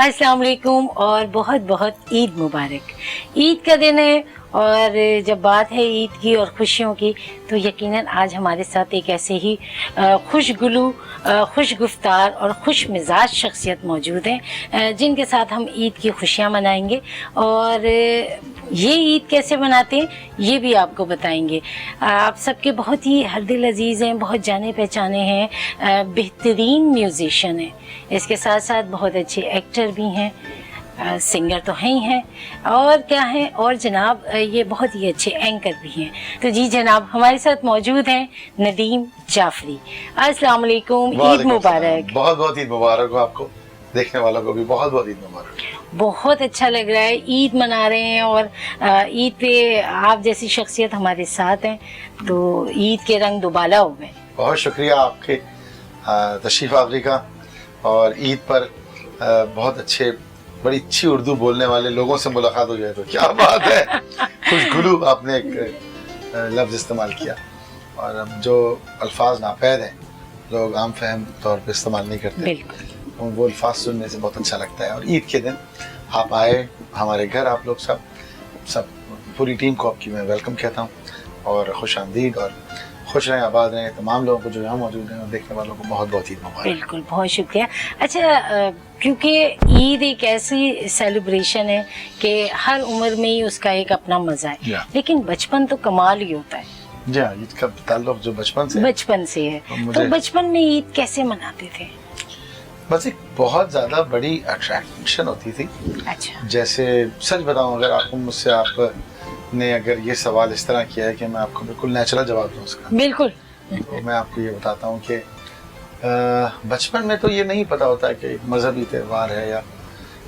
अस्सलाम वालेकुम और बहुत बहुत ईद मुबारक। ईद का दिन है और जब बात है ईद की और खुशियों की तो यकीनन आज हमारे साथ एक ऐसे ही खुशगुलू खुश गुफ्तार और खुश मिजाज शख्सियत मौजूद हैं जिनके साथ हम ईद की खुशियाँ मनाएंगे और ये ईद कैसे मनाते हैं ये भी आपको बताएंगे। आप सबके बहुत ही हरदिल अजीज़ हैं, बहुत जाने पहचाने हैं, बेहतरीन म्यूज़िशियन हैं, इसके साथ साथ बहुत अच्छे एक्टर भी हैं, सिंगर तो हैं ही हैं और क्या है और जनाब ये बहुत ही अच्छे एंकर भी हैं। तो जी जनाब हमारे साथ मौजूद हैं नदीम जाफरी। अस्सलाम वालेकुम, ईद मुबारक। बहुत बहुत ईद मुबारक हो आपको, देखने वालों को भी बहुत बहुत ईद मुबारक। बहुत अच्छा लग रहा है, ईद मना रहे हैं और ईद पे आप जैसी शख्सियत हमारे साथ हैं तो ईद के रंग दुबाला हो गए। बहुत शुक्रिया आपके तशरीफ आवरी का और ईद पर बहुत अच्छे बड़ी अच्छी उर्दू बोलने वाले लोगों से मुलाकात हो जाए तो क्या बात है। खुशगुलू आपने एक लफ्ज़ इस्तेमाल किया और अब जो अल्फाज नापैद हैं लोग आम फहम तौर पे इस्तेमाल नहीं करते, बिल्कुल वो अल्फाज सुनने से बहुत अच्छा लगता है। और ईद के दिन आप आए हमारे घर, आप लोग सब पूरी टीम को आपकी मैं वेलकम कहता हूँ और खुश आमदीद और खुश रहें, आबाद रहें तमाम लोगों को जो यहाँ मौजूद हैं और देखने वालों को बहुत बहुत ईद मुबारक। बिल्कुल, बहुत शुक्रिया। अच्छा, क्योंकि ईद एक ऐसी सेलिब्रेशन है कि हर उम्र में ही उसका एक अपना मजा है, लेकिन बचपन तो कमाल ही होता है। जी हाँ, ईद का ताल्लुक जो बचपन से है तो बचपन में ईद कैसे मनाते थे? बस एक बहुत ज्यादा बड़ी अट्रैक्शन होती थी। अच्छा। जैसे सच बताऊं, अगर आपको मुझसे आपने अगर ये सवाल इस तरह किया है कि मैं आपको बिल्कुल नेचुरल जवाब दूं उसका, बिल्कुल, तो मैं आपको ये बताता हूँ कि बचपन में तो ये नहीं पता होता है कि एक मजहबी त्यौहार है या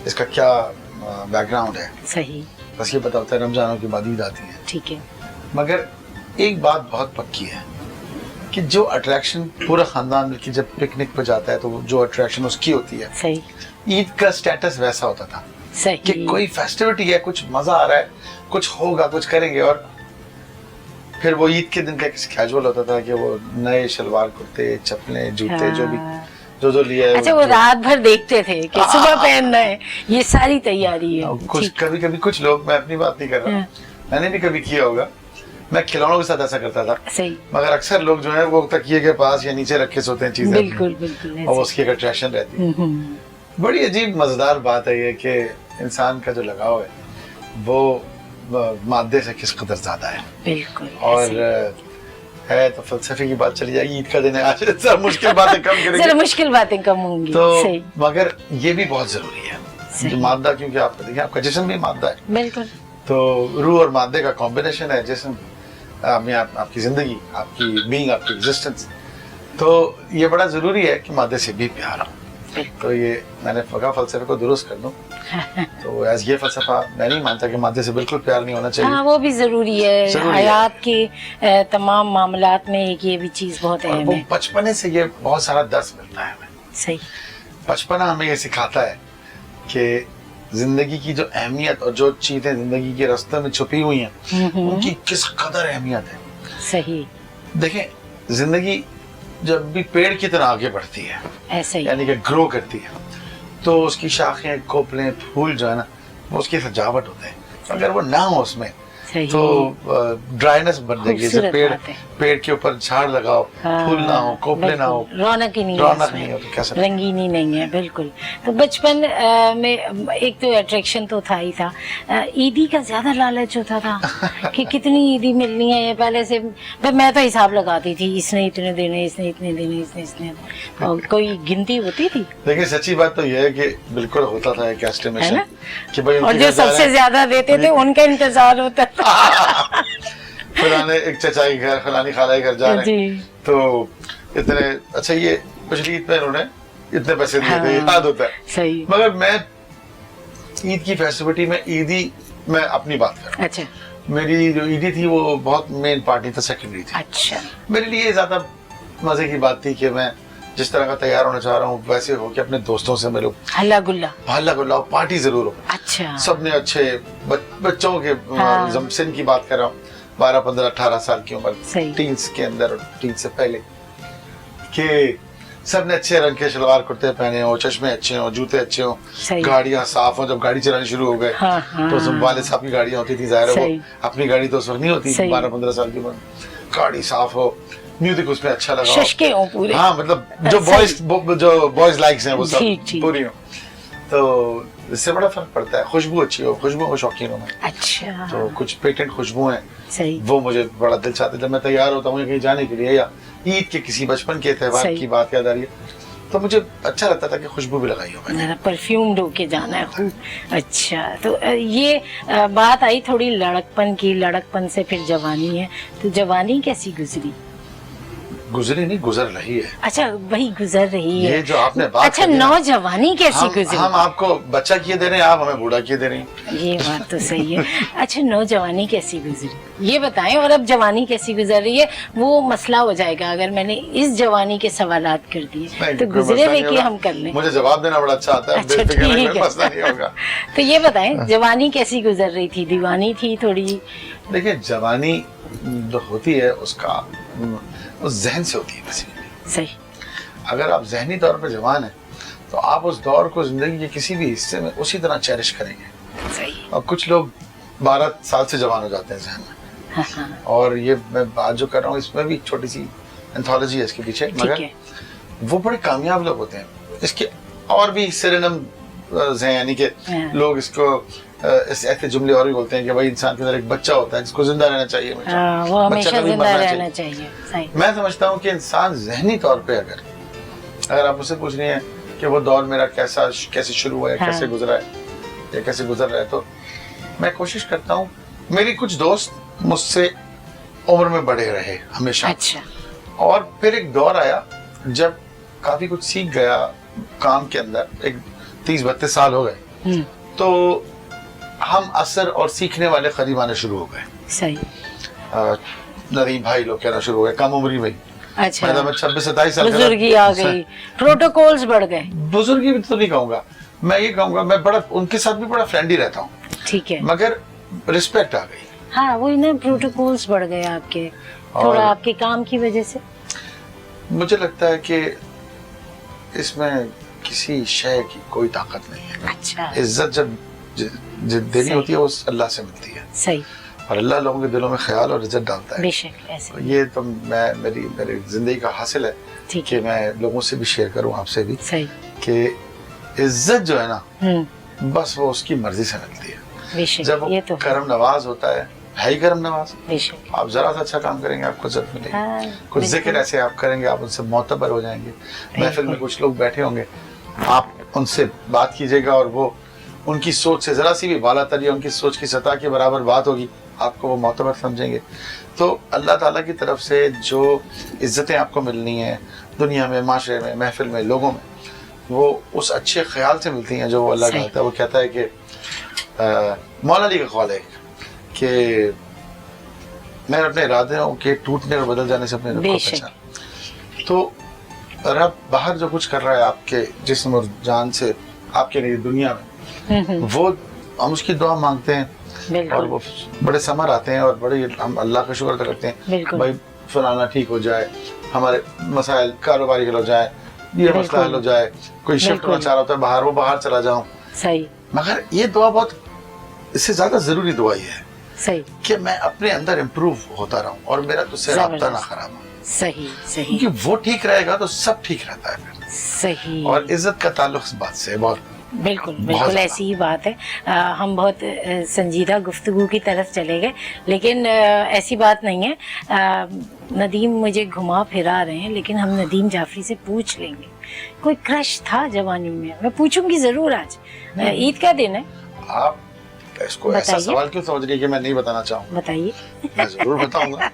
इसका क्या बैकग्राउंड है। सही। बस ये पता होता है रमजानों की बाद ईद आती है। ठीक है। मगर एक बात बहुत पक्की है कि जो अट्रैक्शन पूरा खानदान मिलकर जब पिकनिक पे जाता है तो जो अट्रैक्शन उसकी होती है, सही, ईद का स्टेटस वैसा होता था। सही। कि कोई फेस्टिविटी है, कुछ मजा आ रहा है, कुछ होगा, कुछ करेंगे। और फिर वो ईद के दिन का कैजुअल होता था कि वो नए शलवार कुर्ते, चप्पलें, जूते, जो भी जो लिया है। अच्छा, वो रात भर देखते थे कि सुबह पहनना है, ये सारी तैयारी है। कुछ कभी कुछ लोग, मैं अपनी बात नहीं कर रहा, मैंने भी कभी किया होगा, मैं खिलौनों के साथ ऐसा करता था। सही। मगर अक्सर लोग जो है वो तकिए के पास या नीचे रख के सोते हैं चीजें। बिल्कुल बिल्कुल। और उसकी एक अट्रैक्शन रहती है। बड़ी अजीब मजेदार बात है ये कि इंसान का जो लगाव है वो मादे से किस कदर ज्यादा है। बिल्कुल। और है तो फलसफे की बात चली जाएगी, ईद का दिन है आज, सब मुश्किल बातें कम करेंगे। जरा मुश्किल बातें कम होंगी तो सही। मगर ये भी बहुत जरूरी है जो मादा, क्योंकि आप देखिए आपका जिस्म भी मादा है। बिल्कुल। तो रूह और मादे का कॉम्बिनेशन है जिस्म, आपकी जिंदगी, आपकी बीइंग, आपकी एग्जिस्टेंस। तो ये बड़ा जरूरी है कि मादे से भी प्यार हो। तो ये मैंने फलसफे को दुरुस्त कर दूं तो एज ये फलसफा मैं नहीं मानता कि मादे से बिल्कुल प्यार नहीं होना चाहिए। हाँ, वो भी जरूरी है, हयात के तमाम मामलात में एक ये भी चीज बहुत अहम है। बचपने से ये बहुत सारा दर्स मिलता है हमें। सही। बचपना हमें ये सिखाता है कि जिंदगी की जो अहमियत और जो चीजें जिंदगी के रास्ते में छुपी हुई हैं उनकी किस कदर अहमियत है। सही। देखें, जिंदगी जब भी पेड़ की तरह आगे बढ़ती है, ऐसे ही, यानी कि ग्रो करती है, तो उसकी शाखें, कोपलें, फूल जो है ना वो उसकी सजावट होते हैं। अगर वो ना हो उसमें तो ड्राइनेस बन जाएगी। जैसे पेड़ के ऊपर झाड़ लगाओ, फूल ना हो, कोपले ना हो, रौनक ही नहीं हो तो कैसा, रंगीनी नहीं है। बिल्कुल। तो बचपन में एक तो अट्रैक्शन तो था ही था, ईदी का ज्यादा लालच होता था कि कितनी ईदी मिलनी है। पहले से मैं तो हिसाब लगाती थी, इसने इतने देने, इसने इतने देने, इसने और कोई गिनती होती थी। देखिए सच्ची बात तो यह है कि बिल्कुल होता था एक एस्टिमेशन कि भाई, और जो सबसे ज्यादा देते थे उनका इंतजार होता था। फलाने एक चचा के घर, फलानी खाला के घर जा रहे हैं तो इतने, अच्छा ये पिछली ईद में उन्होंने इतने पैसे दिए थे, याद होता है। सही। मगर मैं ईद की फेस्टिविटी में ईदी, मैं अपनी बात कर रहा हूँ। अच्छा। मेरी जो ईदी थी वो बहुत मेन पार्टी था, सेकेंडरी थी। अच्छा। मेरे लिए ज्यादा मजे की बात थी कि मैं जिस तरह का तैयार होना चाह रहा हूँ वैसे हो कि अपने दोस्तों से मिलो, हल्ला गुल्ला, पार्टी जरूर हो। अच्छा। सबने अच्छे बच्चों के जमसिन की बात कर रहा हूँ, 12, 15, 18 साल की उम्र, टीन्स के अंदर और टीन से पहले, कि सब ने अच्छे रंग के शलवार कुर्ते पहने हो, चश्मे अच्छे हो, जूते अच्छे हो, सही। गाड़ियां साफ हो। जब गाड़ी चलानी शुरू हो गए हाँ, तो उसमें वाले साहब की गाड़ियां होती थी, जाहिर है सही। वो अपनी गाड़ी तो उस वक्त नहीं होती, सही। 12-15 साल की उम्र, गाड़ी साफ हो, म्यूजिक उसमें अच्छा लगा हो। शशके हो पूरे। हाँ, मतलब जो सही। बॉयज लाइक्स हैं वो सब ठीक, ठीक। पूरी हो, तो इससे बड़ा फर्क पड़ता है। खुशबू अच्छी हो, खुशबू को शौकीन हूँ मैं, अच्छा, तो कुछ पेटेंट खुशबू हैं सही। वो मुझे बड़ा दिल चाहता है। जब मैं तैयार होता हूँ कहीं जाने के लिए या ईद के किसी बचपन के त्योहार सही। की बात याद आ रही है, तो मुझे अच्छा लगता था कि खुशबू भी लगाई हो मैंने। मेरा परफ्यूम ढो के जाना है खूब। अच्छा, तो ये बात आई थोड़ी लड़कपन की, लड़कपन से फिर जवानी है, तो जवानी कैसी गुजरी? गुजरी नहीं, गुजर रही है। अच्छा, वही गुजर रही है। ये जो आपने बात अच्छा, करी ना, नौजवानी कैसी गुजरी? हम आपको बच्चा किए दे रहे हैं, आप हमें बूढ़ा किए दे रही हैं। ये बात तो सही है। अच्छा, नौजवानी कैसी गुजरी ये बताएं, और अब जवानी कैसी गुजर रही है? वो मसला हो जाएगा अगर मैंने इस जवानी के सवालात कर दिए, नहीं, तो कोई गुजरे मसला हुए नहीं की होगा। हम कर लें। मुझे जवाब देना बड़ा अच्छा आता है, अच्छा, बेफिक्र रहें, ठीक कोई है। मसला नहीं होगा। तो ये बताएं, जवानी कैसी गुजर रही थी? दीवानी थी थोड़ी? देखिए, जवानी जो होती है उसका उस जहन से होती है बेसिकली। सही। अगर आप जहनी तौर पर जवान हैं तो आप उस दौर को जिंदगी के किसी भी हिस्से में उसी तरह चेरिश करेंगे। सही। और कुछ लोग 12 साल से जवान हो जाते हैं जहन में। हाँ, हाँ, और ये मैं बात जो कर रहा हूँ इसमें भी एक छोटी सी एंथोलॉजी है इसके पीछे, ठीक मगर है। वो बड़े कामयाब लोग होते हैं। इसके और भी सिरेनम हैं, यानी कि हाँ। लोग इसको ऐसे जुमले और भी बोलते हैं कि भाई इंसान के अंदर एक बच्चा होता है जिसको जिंदा रहना चाहिए हमेशा। वो बच्चा हमेशा कभी जिंदा मरना रहना चाहिए। सही। मैं समझता हूँ कि इंसान जहनी तौर पे अगर आप मुझसे पूछ रही हैं कि वो दौर मेरा कैसे शुरू हुआ है, हाँ। कैसे गुजरा है या कैसे गुजर रहा है, तो मैं कोशिश करता हूँ। मेरी कुछ दोस्त मुझसे उम्र में बड़े रहे हमेशा। अच्छा। और फिर एक दौर आया जब काफी कुछ सीख गया काम के अंदर, एक 30-32 साल हो गए, तो हम असर और सीखने वाले करीब आने शुरू हो गए। सही। नदीम भाई लोग कहना शुरू हो गए, कम उम्री में। अच्छा, मैं 26-27 साल का बुजुर्गी आ गई, प्रोटोकॉल्स बढ़ गए। बुजुर्गी भी तो नहीं कहूंगा, मैं ये कहूंगा मैं बड़ा उनके साथ भी बड़ा फ्रेंडली रहता हूँ, ठीक है। मगर रिस्पेक्ट आ गई। हाँ, वही ना, प्रोटोकॉल्स बढ़ गए आपके, थोड़ा आपके काम की वजह से। मुझे लगता है कि इसमें किसी शय की कोई ताकत नहीं है। अच्छा। इज्जत जब देनी होती है वो अल्लाह से मिलती है, सही। और अल्लाह लोगों के दिलों में ख्याल और इज्जत डालता है। बेशक ऐसे। ये तो मेरी जिंदगी का हासिल है ठीक कि मैं लोगों से भी शेयर करूं, आपसे भी, सही। कि इज्जत जो है ना बस वो उसकी मर्जी से मिलती है। बेशक, जब वो ये तो करम नवाज होता है ही करम नवाज। बेशक। आप जरा सा अच्छा काम करेंगे आपको इज्जत मिलेगी। हाँ, कुछ बिल्कुल। जिक्र ऐसे आप करेंगे, आप उनसे मोतबर हो जाएंगे। महफिल में कुछ लोग बैठे होंगे, आप उनसे बात कीजिएगा और वो उनकी सोच से जरा सी भी बाला तर या उनकी सोच की सतह के बराबर बात होगी, आपको वो मोतबर समझेंगे। तो अल्लाह ताला की तरफ से जो इज्जतें आपको मिलनी है दुनिया में, माशरे में, महफिल में, लोगों में, वो उस अच्छे ख्याल से मिलती हैं जो वो अल्लाह चाहता है। वो कहता है कि मौला अली का ख्वाल है कि मैं अपने इरादों के टूटने और बदल जाने से अपने रब को पहचान। तो रब बाहर जो कुछ कर रहा है आपके जिस्म और जान से आपके लिए दुनिया में, वो हम उसकी दुआ मांगते हैं और वो बड़े समर आते हैं और बड़े हम अल्लाह का शुक्र करते हैं, भाई फलाना ठीक हो जाए, हमारे मसाइल कारोबारी हल हो जाए, ये मसला हल हो जाए, कोई शिफ्ट करना चाह रहा होता है बाहर, वो बाहर चला जाऊं। सही। मगर ये दुआ बहुत, इससे ज्यादा जरूरी दुआ ये है सही कि मैं अपने अंदर इम्प्रूव होता रहूं और मेरा तुझसे राब्ता ना खराब हो। सही। सही। क्योंकि वो ठीक रहेगा तो सब ठीक रहता है फिर। सही। और इज्जत का ताल्लुक इस बात से बहुत, बिल्कुल बिल्कुल ऐसी ही बात है। हम बहुत संजीदा गुफ्तगू की तरफ चले गए, लेकिन ऐसी बात नहीं है। नदीम मुझे घुमा फिरा रहे हैं, लेकिन हम नदीम जाफरी से पूछ लेंगे, कोई क्रश था जवानी में? मैं पूछूंगी जरूर आज, ईद का दिन है। आप इसको ऐसा सवाल क्यों समझ रही है कि मैं नहीं बताना चाहूँगा? बताइए। मैं जरूर बताऊंगा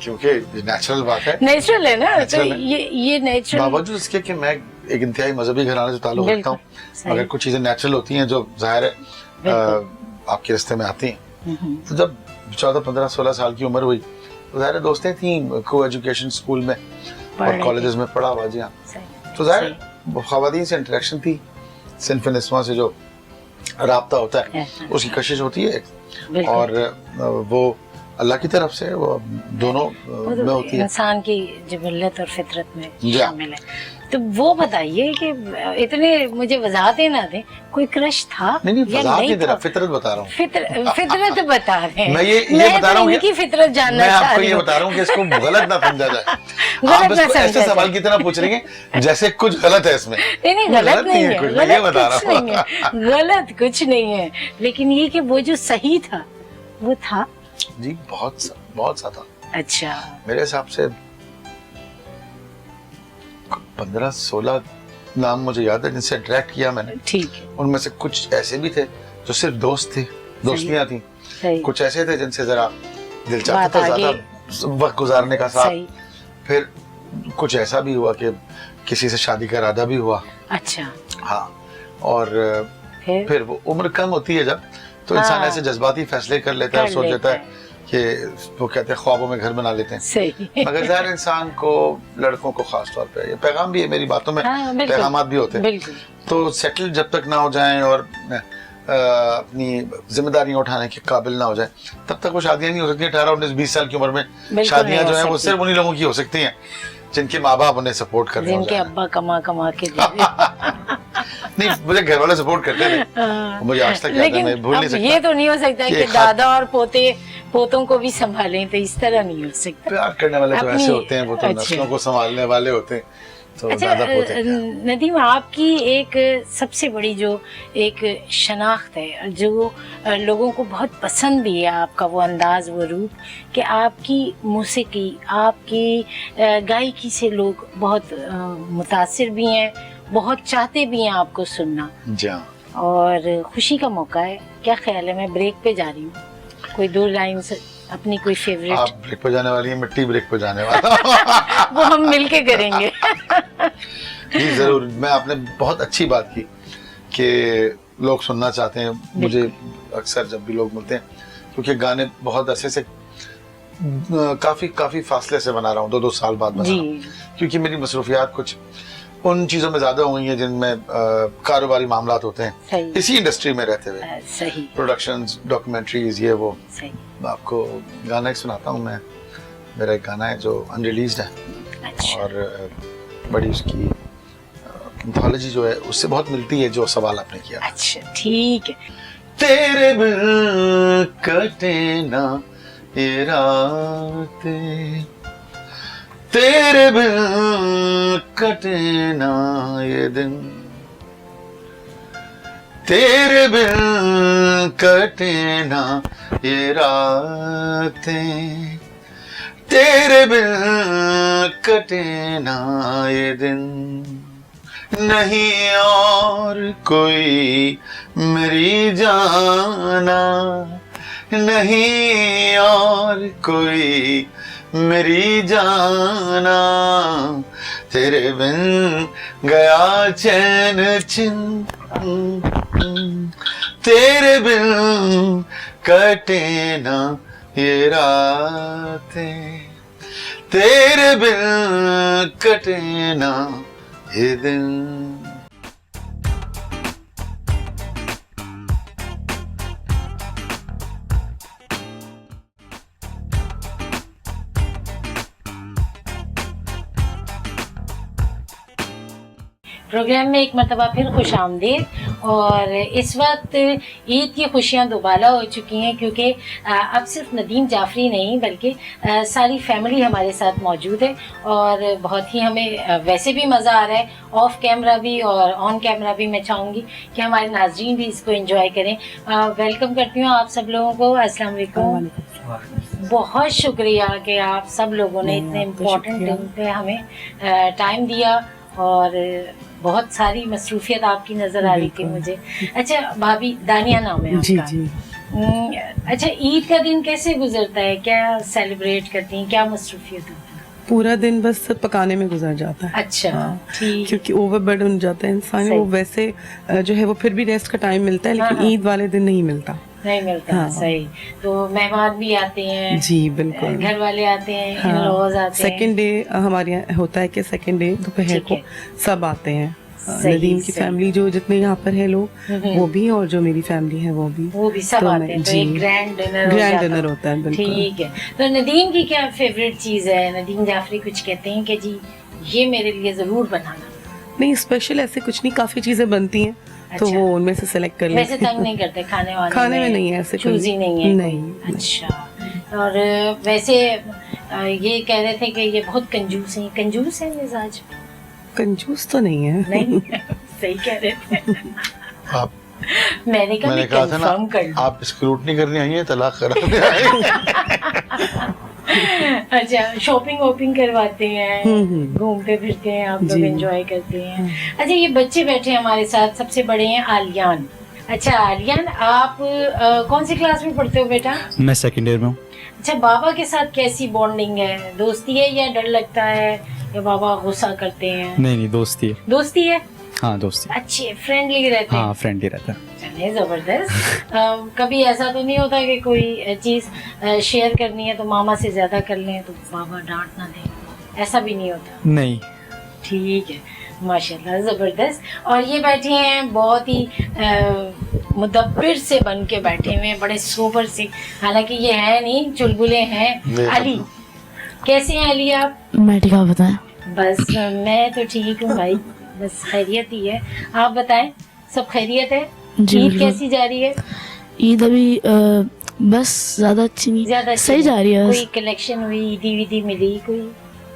क्योंकि नेचुरल बात है। नेचुरल है ना, तो ये नेचुरल, बावजूद इसके कि मैं एक इंतहाई मजहबी घराने से ताल्लुक रखता हूँ, मगर कुछ चीजें नेचुरल होती हैं जो जाहिर है आपके रास्ते में आती हैं। तो जब 14-15-16 साल की उम्र हुई तो जाहिर दोस्तें थी को एजुकेशन स्कूल में और कॉलेजेस में पढ़ा हुआ। जी हाँ, तो जाहिर ख़वातीन से इंटरेक्शन थी, सिन्फ़ निस्वा से जो राब्ता होता है उसकी कशिश होती है, और वो अल्लाह की तरफ से वो दोनों में होती है, इंसान की जिबल्लत और फितरत में शामिल है। تو وہ بتائیے کہ اتنے مجھے وضاحتیں نہ دیں, کوئی کرش تھا نہیں یا وضاحت نہیں دے رہا, تھا؟ فطرت بتا رہا ہوں. فطرت بتا رہے ہیں. میں یہ بتا رہا ہوں ان کی فطرت جاننا میں آپ چاہ کو رہی یہ ہوں. بتا رہا ہوں کہ اس کو غلط نہ سمجھا جائے. غلط آپ اس نہ کو ایسے سمجھا سوال کی طرح پوچھ رہے ہیں جیسے کچھ غلط ہے اس میں. نہیں غلط نہیں ہے, کچھ, میں یہ غلط بتا کچھ رہا نہیں ہوں. ہے, غلط کچھ نہیں ہے, لیکن یہ کہ وہ جو صحیح تھا وہ تھا. جی بہت سا تھا. اچھا, میرے حساب سے 15-16 نام مجھے یاد ہے جن سے انٹریکٹ کیا میں نے. ٹھیک ہے, ان میں سے کچھ ایسے بھی تھے جو صرف دوست تھے, دوستیاں تھیں. صحیح, کچھ ایسے تھے جن سے ذرا دل چاہتا بات تھا آگے. زیادہ وقت گزارنے کا ساتھ. صحیح, پھر کچھ ایسا بھی ہوا کہ کسی سے شادی کا ارادہ بھی ہوا. اچھا, ہاں, اور پھر وہ عمر کم ہوتی ہے جب, تو انسان ہاں. ایسے جذباتی فیصلے کر لیتا ہے اور سوچ لیتا ہے کہ وہ کہتے ہیں خوابوں میں گھر بنا لیتے ہیں. صحیح, مگر ظاہر انسان کو, لڑکوں کو خاص طور پہ یہ پیغام بھی ہے میری باتوں میں, ہاں, بالکل, پیغامات بھی ہوتے ہیں. بالکل, تو سیٹل جب تک نہ ہو جائیں اور اپنی ذمہ داریاں اٹھانے کے قابل نہ ہو جائیں تب تک وہ شادیاں نہیں ہو سکتی. 18-19-20 سال کی عمر میں بالکل شادیاں نہیں جو ہو ہیں وہ سکتی. صرف انہی لوگوں کی ہو سکتی ہیں جن کے ماں باپ انہیں سپورٹ کر رہے جن کے ہیں. ابا کما کے دے نہیں, مجھے گھر والے سپورٹ کرتے تھے, مجھے آج تک یاد ہے, لیکن میں بھول نہیں اب سکتا. یہ تو نہیں ہو سکتا کہ کہ دادا اور پوتوں کو بھی سنبھالیں, تو اس طرح نہیں ہو سکتا. پیار کرنے والے تو ایسے ہوتے ہیں, وہ تو اچھا. نسلوں کو سنبھالنے والے ہوتے ہیں, تو اچھا دادا پوتے ہیں. ندیم, آپ کی ایک سب سے بڑی جو ایک شناخت ہے جو لوگوں کو بہت پسند بھی ہے, آپ کا وہ انداز, وہ روپ, کہ آپ کی موسیقی, آپ کی گائیکی سے لوگ بہت متاثر بھی ہیں, بہت چاہتے بھی ہیں آپ کو سننا. جی ہاں, اور خوشی کا موقع ہے, کیا خیال ہے, میں بریک پہ جا رہی ہوں, کوئی 2 لائنز اپنی کوئی فیوریٹ. آپ بریک پہ جانے والی ہیں, مٹی بریک پہ جانے والا. وہ ہم مل کے کریں گے. جی ضرور. میں آپ نے بہت اچھی بات کی کہ لوگ سننا چاہتے ہیں. مجھے اکثر جب بھی لوگ ملتے ہیں, کیونکہ گانے بہت عرصے سے کافی فاصلے سے بنا رہا ہوں, 2 سال بعد بنا رہا ہوں, کیونکہ میری مصروفیات کچھ ان چیزوں میں زیادہ ہو گئی ہیں جن میں کاروباری معاملات ہوتے ہیں اسی انڈسٹری میں رہتے ہوئے. صحیح, پروڈکشنز, ڈاکومنٹریز, یہ وہ. صحیح, آپ کو گانا ایک سناتا ہوں میں. میرا ایک گانا ہے جو انریلیزڈ ہے, اچھا, اور بڑی اس کی انتھالوجی جو ہے اس سے بہت ملتی ہے جو سوال آپ نے کیا. اچھا, ٹھیک ہے. تیرے بن کٹے نہ یہ راتیں, تیرے بن کٹے نہ یہ دن, تیرے بن کٹے نہ یہ راتیں, تیرے بن کٹے نہ یہ دن, نہیں اور کوئی میری جانا, نہیں اور کوئی میری جانا, تیرے بن گیا چین چن, تیرے بن کٹے نہ یہ راتیں, تیرے بن کٹے نہ یہ دن. پروگرام میں ایک مرتبہ پھر خوش آمدید. اور اس وقت عید کی خوشیاں دوبالا ہو چکی ہیں, کیونکہ اب صرف ندیم جعفری نہیں بلکہ ساری فیملی ہمارے ساتھ موجود ہے, اور بہت ہی ہمیں ویسے بھی مزہ آ رہا ہے, آف کیمرہ بھی اور آن کیمرہ بھی. میں چاہوں گی کہ ہمارے ناظرین بھی اس کو انجوائے کریں. ویلکم کرتی ہوں آپ سب لوگوں کو. السلام علیکم. بہت شکریہ کہ آپ سب لوگوں نے اتنے امپورٹنٹ دن پہ ہمیں ٹائم دیا, اور بہت ساری مصروفیت آپ کی نظر آ رہی تھی مجھے. اچھا بھابھی, دانیہ نام ہے آپ کا. جی. اچھا, عید کا دن کیسے گزرتا ہے, کیا سیلیبریٹ کرتی ہیں, کیا مصروفیت ہوتی ہے؟ پورا دن بس پکانے میں گزر جاتا ہے. اچھا, ٹھیک. کیونکہ اوور برڈن جاتا ہے انسان, وہ ویسے جو ہے وہ پھر بھی ریسٹ کا ٹائم ملتا ہے, لیکن عید والے دن نہیں ملتا. نہیں ملتا. صحیح. تو مہمان بھی آتے ہیں. جی بالکل, گھر والے آتے ہیں, ان لوز آتے ہیں. سیکنڈ ڈے ہمارے یہاں ہوتا ہے کہ سیکنڈ ڈے دوپہر کو سب آتے ہیں. ندیم کی فیملی جو جتنے یہاں پر ہے لوگ وہ بھی, اور جو میری فیملی ہے وہ بھی سب آتے ہیں. تو ایک گرینڈ ڈنر ہوتا ہے. بالکل, ٹھیک ہے. تو ندیم کی کیا فیوریٹ چیز ہے؟ ندیم جعفری کچھ کہتے ہیں کہ جی یہ میرے لیے ضرور بنانا. नहीं स्पेशल ऐसे कुछ नहीं, काफी चीजें बनती हैं तो अच्छा। वो उनमें से सेलेक्ट कर वैसे लेते तंग नहीं करते खाने वाले खाने में नहीं है ऐसे कोई- चूजी नहीं है नहीं। अच्छा। और वैसे ये कह रहे थे कि ये बहुत कंजूस है मिजाज कंजूस तो नहीं है। नहीं सही कह रहे थे आप मैंने कहा था ना, कंफर्म कर लो। आप स्क्रूटनी करने आई हैं, तलाक कराने आई हैं। अच्छा शॉपिंग वॉपिंग करवाते हैं, घूमते फिरते हैं, आप लोग जी। एंजॉय करते हैं। अच्छा ये बच्चे बैठे हैं हमारे साथ, सबसे बड़े हैं आलियान। अच्छा आलियान आप कौन सी क्लास में पढ़ते हो बेटा? मैं सेकंड ईयर में हूँ। अच्छा बाबा के साथ कैसी बॉन्डिंग है, दोस्ती है या डर लगता है या बाबा गुस्सा करते हैं? नहीं दोस्ती है। दोस्ती है, हाँ दोस्ती। अच्छे फ्रेंडली रहते हैं। हाँ फ्रेंडली रहता है। चलिए जबरदस्त। कभी ऐसा तो नहीं होता कि कोई चीज शेयर करनी है तो मामा से ज्यादा कर लें तो बाबा डांट ना दें, ऐसा भी नहीं होता? नहीं। ठीक है माशाल्लाह जबरदस्त। और ये बैठे हैं बहुत ही मुदब्बिर से बन के बैठे हुए हैं, बड़े सोबर से, हालांकि ये है नहीं चुलबुले हैं। अली कैसे हैं अली आप? मैं ठीक, आप बताएं। बस मैं तो ठीक हूँ भाई, बस खैरियत ही है। आप बताएं सब खैरियत है? जी, ईद बिल्कुल। कैसी जा रही है? ईद अभी बस ज्यादा अच्छी नहीं, ज्यादा अच्छी सही जा रही है कोई बस। कलेक्शन हुई, ईदी विदी मिली कोई?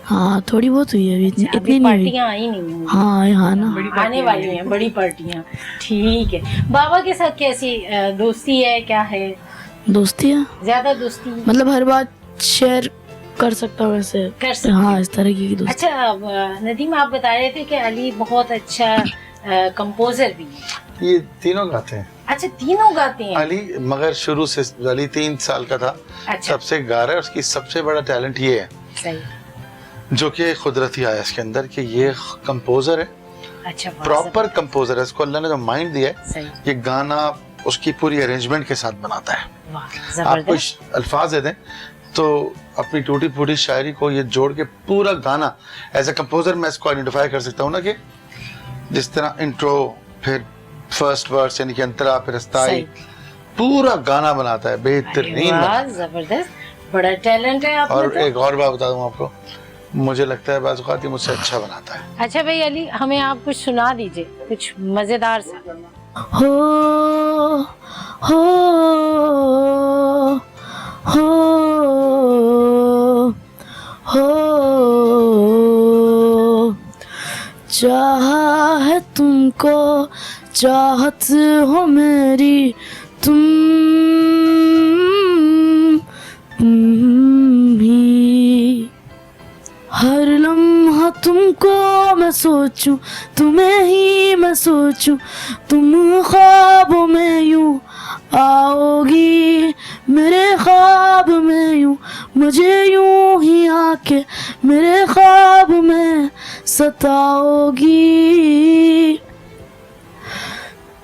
हाँ थोड़ी बहुत हुई है अभी, अभी इतनी नहीं हुई। पार्टियां आई नहीं होंगी। हाँ हाँ ना। आने वाली हैं बड़ी पार्टियां। ठीक है बाबा के साथ कैसी दोस्ती है, क्या है? दोस्ती है, ज्यादा दोस्ती मतलब हर बात शेयर कर सकता हूँ वैसे। कर सकते हाँ इस तरह की दोस्ती। अच्छा नदीम आप बता रहे थे कि अली बहुत अच्छा कंपोजर भी है। ये तीनों गाते हैं। अच्छा तीनों गाते हैं? अली मगर शुरू से, अली 3 साल का था अच्छा तब से गा रहा है। उसकी सबसे बड़ा टैलेंट ये है सही। जो कि कुदरती आया इसके अंदर कि ये कंपोजर है, अच्छा बहुत प्रॉपर कंपोजर है। इसको अल्लाह ने जो माइंड दिया है, सही। ये गाना उसकी पूरी अरेंजमेंट के साथ बनाता है। वाह आप जबरदस्त। कुछ अल्फाज दे दें तो अपनी टूटी फूटी शायरी को ये जोड़ के पूरा गाना, एज ए कंपोजर मैं इसको आइडेंटिफाई कर सकता हूँ ना कि जिस तरह इंट्रो, फिर फर्स्ट वर्स यानी कि अंतरा, फिर अस्थाई, सही। पूरा गाना बनाता है अरे बेहतरीन वाह बनाता है। जबरदस्त, बड़ा टैलेंट है आप और में तो। एक और बात बता दूं आपको, मुझे लगता है बाज़ औक़ात ये मुझसे अच्छा बनाता है। अच्छा भाई अली हमें आप कुछ सुना दीजिए, कुछ मजेदार सा। हो हो हो चाहा है तुमको, चाहत हो मेरी तुम ही। हर लम्हा तुमको मैं सोचूं, तुम्हें ही मैं सोचूं, तुम ख्वाबों में यूं आओगी, मेरे ख्वाब में यूं, मुझे यूं ही आके मेरे ख्वाब में सताओगी।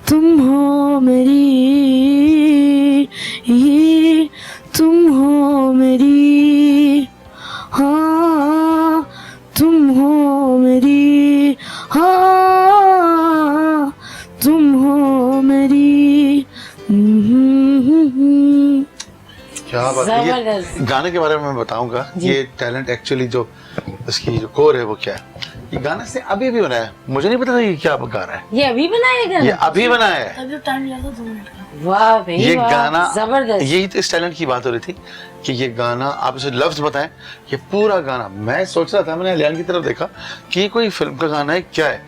तुम हो मेरी, तुम हो मेरी, हाँ तुम हो मेरी, हाँ तुम हो मेरी। क्या बात है। ये जबरदस्त। गाने के बारे में मैं बताऊंगा, ये टैलेंट एक्चुअली जो इसकी जो कोर है वो क्या है। ये गाना से अभी भी बनाया है, मुझे नहीं पता था ये क्या गा रहा है। ये अभी बनाएगा? ये अभी बनाया है अभी टाइम लगा 2 मिनट का। वाह भाई ये वाह, गाना। जबरदस्त। यही तो इस टैलेंट की बात हो रही थी कि ये गाना, आप इसे लफ्ज बताएं, ये पूरा गाना। मैं सोच रहा था, मैंने अलियान की तरफ देखा कि ये कोई फिल्म का गाना है क्या है,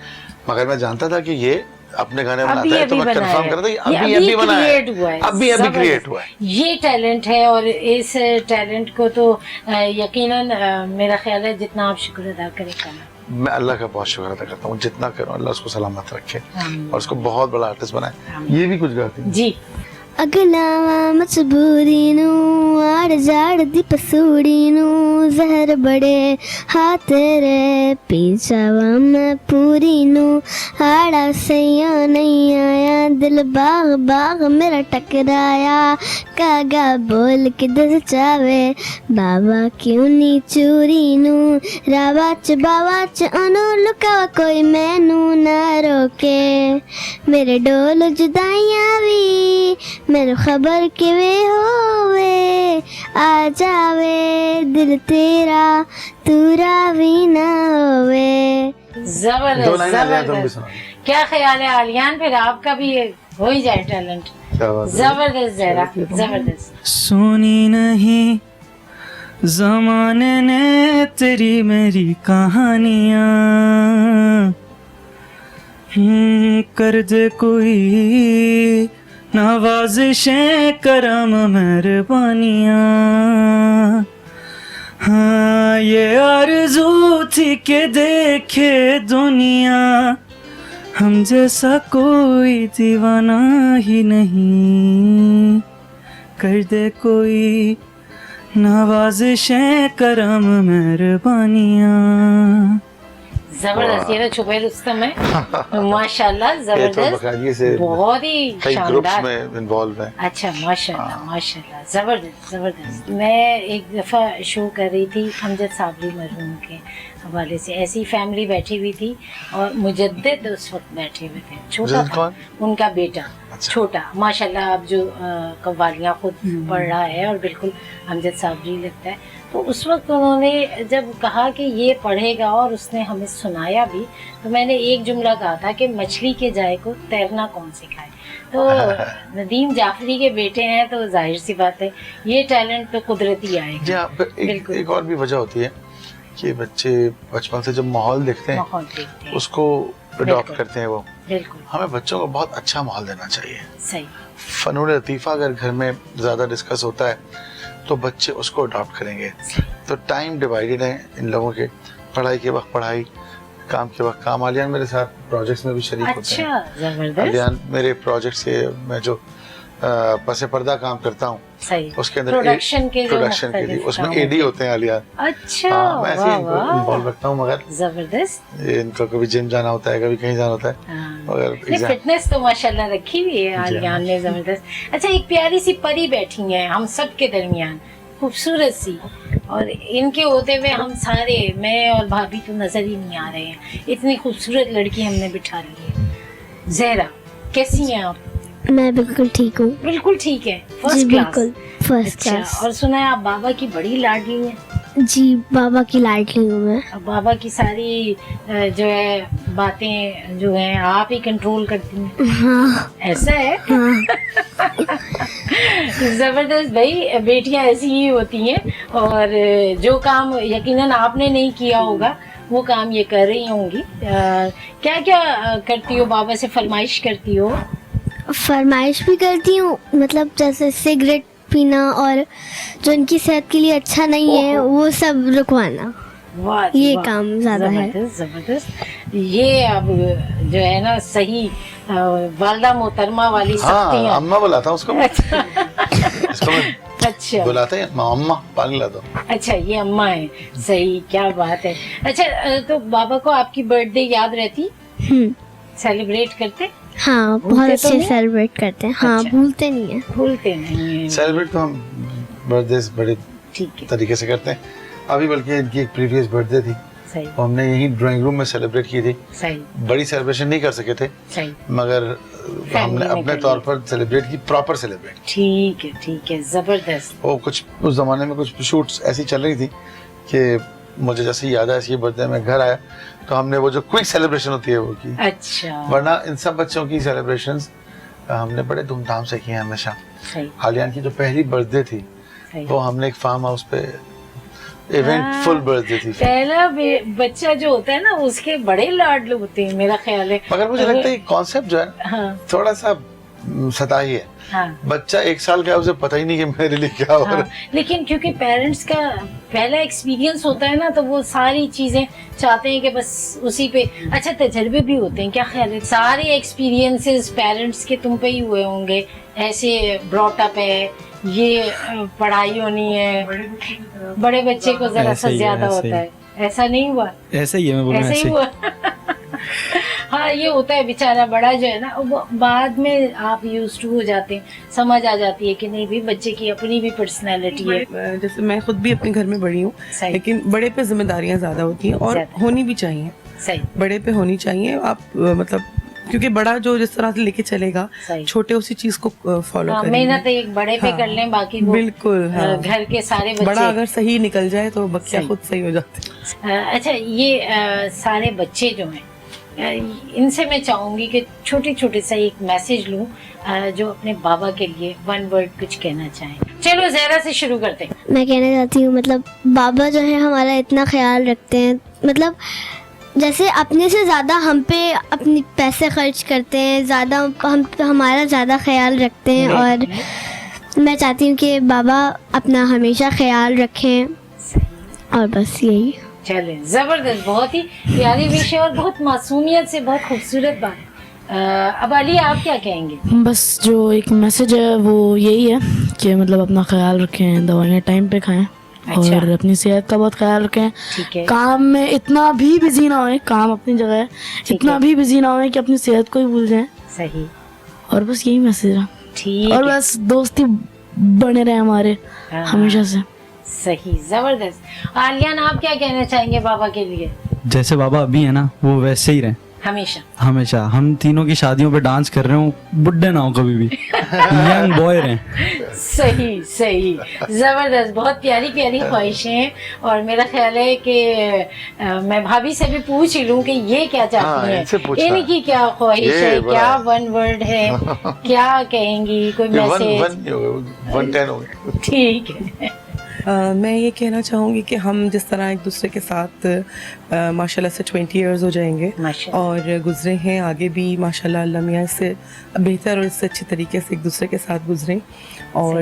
मगर मैं जानता था कि ये अपने गाने बनाता है, तो मैं कंफर्म कर रहा था ये अभी बनाया है, अभी क्रिएट हुआ है। ये टैलेंट है और इस टैलेंट को तो यकीनन मेरा ख्याल है जितना आप शुक्र अदा करें कम है। मैं अल्लाह का बहुत शुक्र अदा करता हूँ, जितना करूँ अल्लाह उसको सलामत रखे आमीन। और उसको बहुत बड़ा आर्टिस्ट बनाए। ये भी कुछ गाती है। जी अगलावा मजबूरी नू आड़ जाड़ दी पसूड़ी नू जहर बड़े हाँ तेरे पीछावा मैं पूरी नू आड़ा सैया नहीं आया दिल बाग बाग मेरा टकराया कागा बोल के दस चावे बाबा क्यों नी चूरी नू रावा च बावा च अनु लुकावा कोई मैनू ना रोके मेरे डोल जुदाइयां भी मेरे खबर के वे होवे आ जावे दिल तेरा तूरा भी ना होवे। जबरदस्त दो लाइन आलियान तुम भी जबरदस्त सुनाओ। क्या ख्याल है आलियान, फिर आपका भी हो ही जाए टैलेंट। क्या बात है। जबरदस्त जहरा, जबरदस्त। सुनी नहीं ज़माने ने तेरी मेरी कहानियाँ, कर दे कोई नवाज़िशें करम मेहरबानियाँ। हाँ ये आरज़ू थी कि देखे दुनिया हम जैसा कोई दीवाना ही नहीं, कर दे कोई नवाज़िशें करम मेहरबानियाँ। जबरदस्त, ये तो छुपे रुस्तम है। माशाल्लाह ये तो जबरदस्त, बकायदे से बहुत ही कई ग्रुप्स शानदार। में इन्वॉल्व है। अच्छा माशाल्लाह माशाल्लाह, जबरदस्त जबरदस्त। मैं एक दफ़ा शो कर रही थी अमजद साबरी मरहूम के हवाले से, ऐसी फैमिली बैठी हुई थी और मुजद्दिद उस वक्त बैठे हुए थे, छोटा मुजद्दिद था कौन? उनका बेटा, अच्छा। छोटा माशाल्लाह, अब जो कव्वालियाँ खुद पढ़ रहा है और बिल्कुल अमजद साबरी लगता है। तो उस वक्त उन्होंने जब कहा कि ये पढ़ेगा और उसने हमें सुनाया भी, तो मैंने एक जुमला कहा था कि मछली के जाए को तैरना कौन सिखाए। तो नदीम जाफरी के बेटे हैं तो जाहिर सी बात है ये टैलेंट तो कुदरती जी आएगा। हाँ, एक, बिल्कुल। एक और भी वजह होती है कि बच्चे बचपन से जब माहौल देखते हैं माहौल देखते हैं, उसको अडॉप्ट बिल्कुल। करते हैं वो। बिल्कुल हमें बच्चों को बहुत अच्छा माहौल देना चाहिए। सही, फनून लतीफ़ा अगर घर में ज़्यादा डिस्कस होता है तो बच्चे उसको अडॉप्ट करेंगे। तो टाइम डिवाइडेड है इन लोगों के, पढ़ाई के वक्त पढ़ाई, काम के वक्त काम। आलियान मेरे साथ प्रोजेक्ट्स में भी शरीक होते हैं। अच्छा जबरदस्त, आलियान मेरे प्रोजेक्ट से मैं जो पसे पर्दा काम करता हूँ सही, उसके अंदर प्रोडक्शन के जो प्रोडक्शन के लिए मुख्तलिफ उसमें काम एडी होते हैं आलियान। अच्छा हाँ, मैं ऐसे वाह इनको वाह, इन्वॉल्व रखता हूँ, मगर जबरदस्त। इनको कभी जिम जाना होता है, कभी कहीं जाना होता है, हाँ। मगर नहीं, एग्जाम फिटनेस तो माशाल्लाह रखी हुई है आलियान ने, जबरदस्त। अच्छा, एक प्यारी सी परी बैठी है हम सब के दरमियान, खूबसूरत सी, और इनके होते हुए हम सारे, मैं और भाभी तो नजर ही नहीं आ रहे हैं, इतनी खूबसूरत लड़की हमने बिठा ली है। जहरा कैसी हैं आप? मैं बिल्कुल ठीक हूँ। बिल्कुल ठीक है, जी फर्स्ट क्लास। बिल्कुल फर्स्ट अच्छा, क्लास। और सुना है आप बाबा की बड़ी लाडली हैं। जी बाबा की लाडली हूँ मैं। अब बाबा की सारी जो है बातें जो हैं आप ही कंट्रोल करती हैं, हाँ ऐसा है? हाँ जबरदस्त भाई, बेटियां ऐसी ही होती हैं, और जो काम यकीनन आपने नहीं किया होगा वो काम ये कर रही होंगी। क्या क्या करती हो, बाबा से फरमाइश करती हो? फरमाइश भी करती हूँ, मतलब जैसे सिगरेट पीना और जो उनकी सेहत के लिए अच्छा नहीं है वो सब रुकवाना, वाह जी, ये वाह। काम ज्यादा है। जबरदस्त जबरदस्त। ये अब जो है ना सही वालदा मोहतरमा वाली हाँ, सख्तियां। अम्मा बुलाता हूँ उसको मैं। इसको मैं अच्छा बुलाते हैं अम्मा, पानी ला दो। अच्छा, ये अम्मा है, सही, क्या बात है। अच्छा, तो बाबा को आपकी बर्थडे याद रहती, सेलिब्रेट करते? हाँ भूलते बहुत तो अच्छे नहीं? सेलिब्रेट करते हैं। हाँ अच्छा। भूलते नहीं है। भूलते नहीं है, सेलिब्रेट तो हम बर्थडे बड़े ठीक है, तरीके से करते हैं। अभी बल्कि इनकी एक प्रीवियस बर्थडे थी, सही वो हमने यही ड्राइंग रूम में सेलिब्रेट की थी। सही बड़ी सेलिब्रेशन नहीं कर सके थे, सही, मगर हमने में अपने कर तौर लिया। पर सेलिब्रेट की, प्रॉपर सेलिब्रेट। ठीक है, जबरदस्त। वो कुछ उस जमाने में कुछ शूट्स ऐसी चल रही थी कि मुझे जैसे याद आया इसकी बर्थडे में घर आया तो हमने वो जो क्विक सेलिब्रेशन होती है वो की। अच्छा, वरना इन सब बच्चों की सेलिब्रेशंस हमने बड़े धूमधाम से की हैं हमेशा। सही आलियान की जो पहली बर्थडे थी सही। वो हमने एक फार्म हाउस पे इवेंट फुल बर्थडे थी। पहला बच्चा जो होता है ना उसके बड़े लाड होते हैं, मेरा ख्याल है। मगर मुझे लगता है कॉन्सेप्ट जो है हाँ थोड़ा सा सताही है। हाँ बच्चा 1 साल का है, उसे पता ही नहीं कि मेरे लिए क्या हो रहा हाँ, है। लेकिन क्योंकि पेरेंट्स का पहला एक्सपीरियंस होता है ना, तो वो सारी चीजें चाहते हैं कि बस उसी पे। अच्छा, तजर्बे भी होते हैं, क्या ख्याल है? सारे एक्सपीरियंसेस पेरेंट्स के तुम पे ही हुए होंगे, ऐसे ब्रॉटअप है, ये पढ़ाई होनी है, बड़े बच्चे को जरा ऐसे सा ही है, ज्यादा ऐसे होता है। ऐसा नहीं हुआ? ऐसा ही है, मैं बोल रहा हूँ ऐसे ही ऐसे हुआ। हाँ, ये होता है, बेचारा बड़ा जो है ना वो बाद में आप यूज्ड टू हो जाते हैं, समझ आ जाती है कि नहीं भी बच्चे की अपनी भी पर्सनैलिटी है। जैसे मैं खुद भी अपने घर में बड़ी हूँ, सही। लेकिन बड़े पे जिम्मेदारियां ज्यादा होती हैं और ज्यादा। होनी भी चाहिए, सही, बड़े पे होनी चाहिए। आप मतलब क्योंकि बड़ा जो जिस तरह से लेके चलेगा सही। छोटे उसी चीज को फॉलो हाँ, करेंगे। मेहनत एक बड़े पे हाँ, कर लें, बाकी वो बिल्कुल, हाँ। घर के सारे बच्चे बड़ा अगर सही निकल जाए तो बच्चा सही। खुद सही हो जाते हैं। अच्छा, ये सारे बच्चे जो हैं, इनसे मैं चाहूंगी कि छोटे छोटे सा एक मैसेज लूं जो अपने बाबा के लिए वन वर्ड कुछ कहना चाहें। चलो ज़हरा से शुरू करते हैं। मैं कहना चाहती हूँ मतलब बाबा जो है हमारा इतना ख्याल रखते हैं, मतलब जैसे अपने से ज़्यादा हम पे अपनी पैसे खर्च करते हैं, ज़्यादा हमारा ज़्यादा ख्याल रखते हैं। और मैं चाहती हूँ कि बाबा अपना हमेशा ख्याल रखें, और बस यही। चलें, ज़बरदस्त, बहुत ही प्यारी विषय और बहुत मासूमियत से बहुत खूबसूरत बात। अब अली, आप क्या कहेंगे? बस जो एक मैसेज है वो यही है कि मतलब अपना ख्याल रखें, दवाइयाँ टाइम पे खाएं, अच्छा। और अपनी सेहत का बहुत ख्याल रखें। ठीक है। काम में इतना भी बिजी ना होए, काम अपनी जगह है, इतना है। भी बिजी ना होए कि अपनी सेहत को ही भूल जाएं। सही, और बस यही मैसेज है। ठीक और है। बस दोस्ती बने रहे हमारे हाँ। हमेशा से। सही, ज़बरदस्त। आलियान, आप क्या कहना चाहेंगे बाबा के लिए? जैसे बाबा अभी है ना वो वैसे ही रहें हमेशा। हमेशा। हम तीनों की शादियों पे डांस कर रहे हो, बुड्ढे ना हो कभी भी, यंग बॉय रहें। सही सही, ज़बरदस्त, बहुत प्यारी प्यारी ख्वाहिशें हैं। और मेरा ख्याल है कि मैं भाभी से भी पूछ ही लूं कि ये क्या चाहती हैं, इनसे पूछना। इनकी क्या ख्वाहिश ये है, बड़ा क्या है। वन वर्ड है, क्या कहेंगी, कोई मैसेज? 110 हो गए। ठीक है। मैं ये कहना चाहूँगी कि हम जिस तरह एक दूसरे के साथ माशाल्लाह से 20 इयर्स हो जाएंगे माशाल्लाह। और गुजरे हैं, आगे भी माशाल्लाह अल्लाह मियाँ इससे बेहतर और इससे अच्छे तरीके से एक दूसरे के साथ गुजरें, और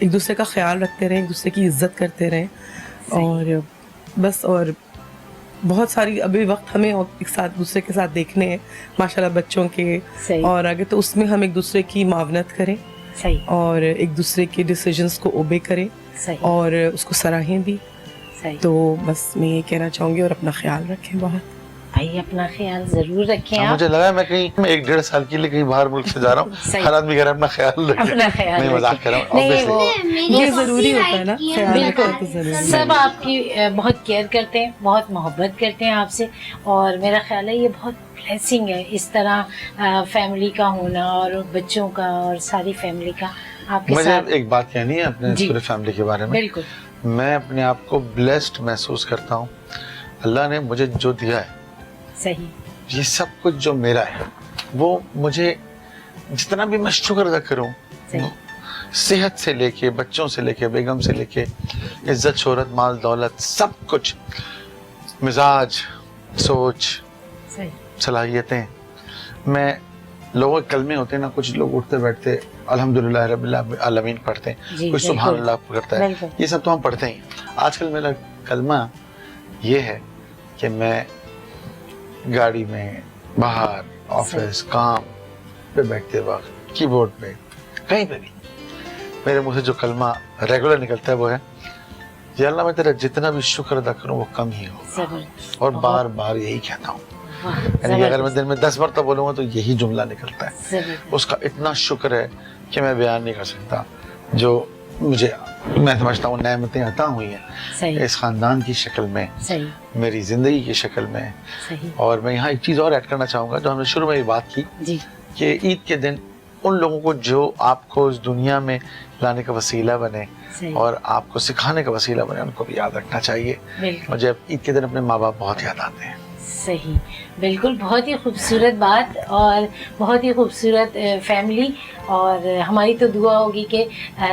एक दूसरे का ख्याल रखते रहें, एक दूसरे की इज्जत करते रहें, और बस। और बहुत सारी अभी वक्त हमें एक साथ दूसरे के साथ देखने हैं माशाल्लाह बच्चों के, सही। और आगे तो उसमें हम एक दूसरे की मावनत करें सही और एक दूसरे के डिसीजंस को ओबे करें सही और उसको सराहें भी। सही। तो बस मैं ये कहना चाहूँगी, और अपना ख्याल रखें बहुत। भाई अपना ख्याल जरूर रखें आप। मुझे लगा मैं कहीं 1-1.5 साल के लिए कहीं बाहर मुल्क से जा रहा हूँ, सही। हर आदमी कह रहा है अपना ख्याल रखें। अपना ख्याल नहीं, मजाक कर रहा हूँ, नहीं, वो obviously। ये ज़रूरी होता है ना, ख्याल बिल्कुल। रखना तो ज़रूरी है। सब आपकी बहुत केयर करते हैं, बहुत मोहब्बत करते हैं आपसे, और मेरा ख्याल है ये बहुत ब्लेसिंग है इस तरह फैमिली का होना, और बच्चों का और सारी फैमिली का आपके मुझे साथ। एक बात कहनी है अपने जी। पूरे फैमिली के बारे में। बिल्कुल। मैं अपने आप को ब्लेस्ड महसूस करता हूँ। अल्लाह ने मुझे जो दिया है, सही ये सब कुछ जो मेरा है, वो मुझे जितना भी मैं शुक्र अदा करूँ, सही। सेहत से लेके, बच्चों से लेके, बेगम से लेके, इज्जत शोहरत माल दौलत, सब कुछ, मिजाज, सोच, सही सलाहियतें। मैं लोगों के कलमे होते हैं ना, कुछ लोग उठते बैठते अल्हम्दुलिल्लाह रब्बिल आलमीन पढ़ते हैं, जी, कोई सुभान बिल्कुल। अल्लाह करता है, बिल्कुल। ये सब तो हम पढ़ते ही। आजकल मेरा कलमा ये है कि मैं गाड़ी में, बाहर, ऑफिस, काम पे बैठते वक्त, कीबोर्ड पे, कहीं पे भी मेरे मुंह से जो कलमा रेगुलर निकलता है वो है, या अल्लाह मैं तेरा जितना भी शुक्र अदा करूँ वो कम ही हो। जबरदस्त। और बहुत- बार बार यही कहता हूँ, वाह, यानी कि अगर मैं जबरदस्त, दिन में 10 मरतबा बोलूँगा तो यही जुमला निकलता है। जबरदस्त। उसका इतना शुक्र है कि मैं बयान नहीं कर सकता, जो मुझे, मैं समझता हूँ नेमतें अता हुई हैं सही इस खानदान की शक्ल में, सही मेरी जिंदगी की शक्ल में। सही और मैं यहाँ एक चीज़ और ऐड करना चाहूँगा, जो हमने शुरू में ये बात की जी। कि ईद के दिन उन लोगों को जो आपको इस दुनिया में लाने का वसीला बने सही और आपको सिखाने का वसीला बने, उनको भी याद रखना चाहिए। बिल्कुल मुझे ईद के दिन अपने माँ बाप बहुत याद आते हैं। सही, बिल्कुल, बहुत ही खूबसूरत बात और बहुत ही खूबसूरत फैमिली। और हमारी तो दुआ होगी कि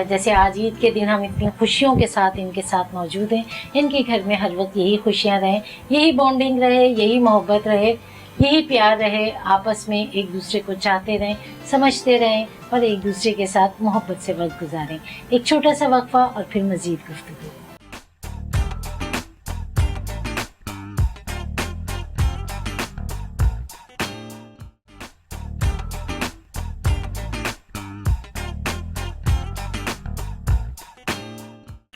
जैसे आज ईद के दिन हम इतनी खुशियों के साथ इनके साथ मौजूद हैं, इनके घर में हर वक्त यही खुशियाँ रहें, यही बॉन्डिंग रहे, यही मोहब्बत रहे, यही प्यार रहे, आपस में एक दूसरे को चाहते रहें, समझते रहें और एक दूसरे के साथ मोहब्बत से वक्त गुजारें। एक छोटा सा वक्फा और फिर मज़ीद गुफ्तगू।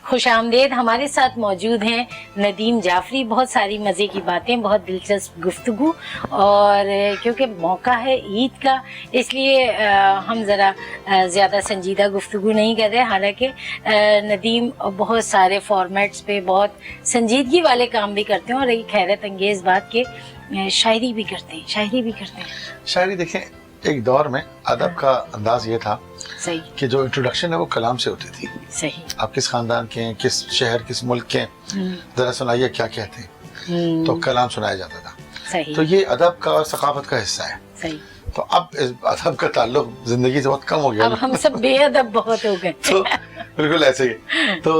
खुश आमदेद। हमारे साथ मौजूद हैं नदीम जाफरी। बहुत सारी मज़े की बातें, बहुत दिलचस्प गुफ्तगू, और क्योंकि मौका है ईद का इसलिए हम ज़रा ज़्यादा संजीदा गुफ्तगू नहीं कर रहे। हालांकि नदीम बहुत सारे फॉर्मेट्स पे बहुत संजीदगी वाले काम भी करते हैं, और एक हैरत अंगेज़ बात के शायरी भी करते हैं। शायरी देखें, एक दौर में अदब का अंदाज ये था सही कि जो इंट्रोडक्शन है वो कलाम से होती थी। सही। आप किस खानदान के हैं, किस शहर, किस मुल्क के हैं, जरा सुनाइए क्या कहते हैं, तो कलाम सुनाया जाता था। सही। तो ये अदब का और सकाफत का हिस्सा है। सही। तो अब इस अदब का ताल्लुक जिंदगी से बहुत कम हो गया। अब हम सब बेअदब बहुत हो गए। तो बिल्कुल ऐसे ही। तो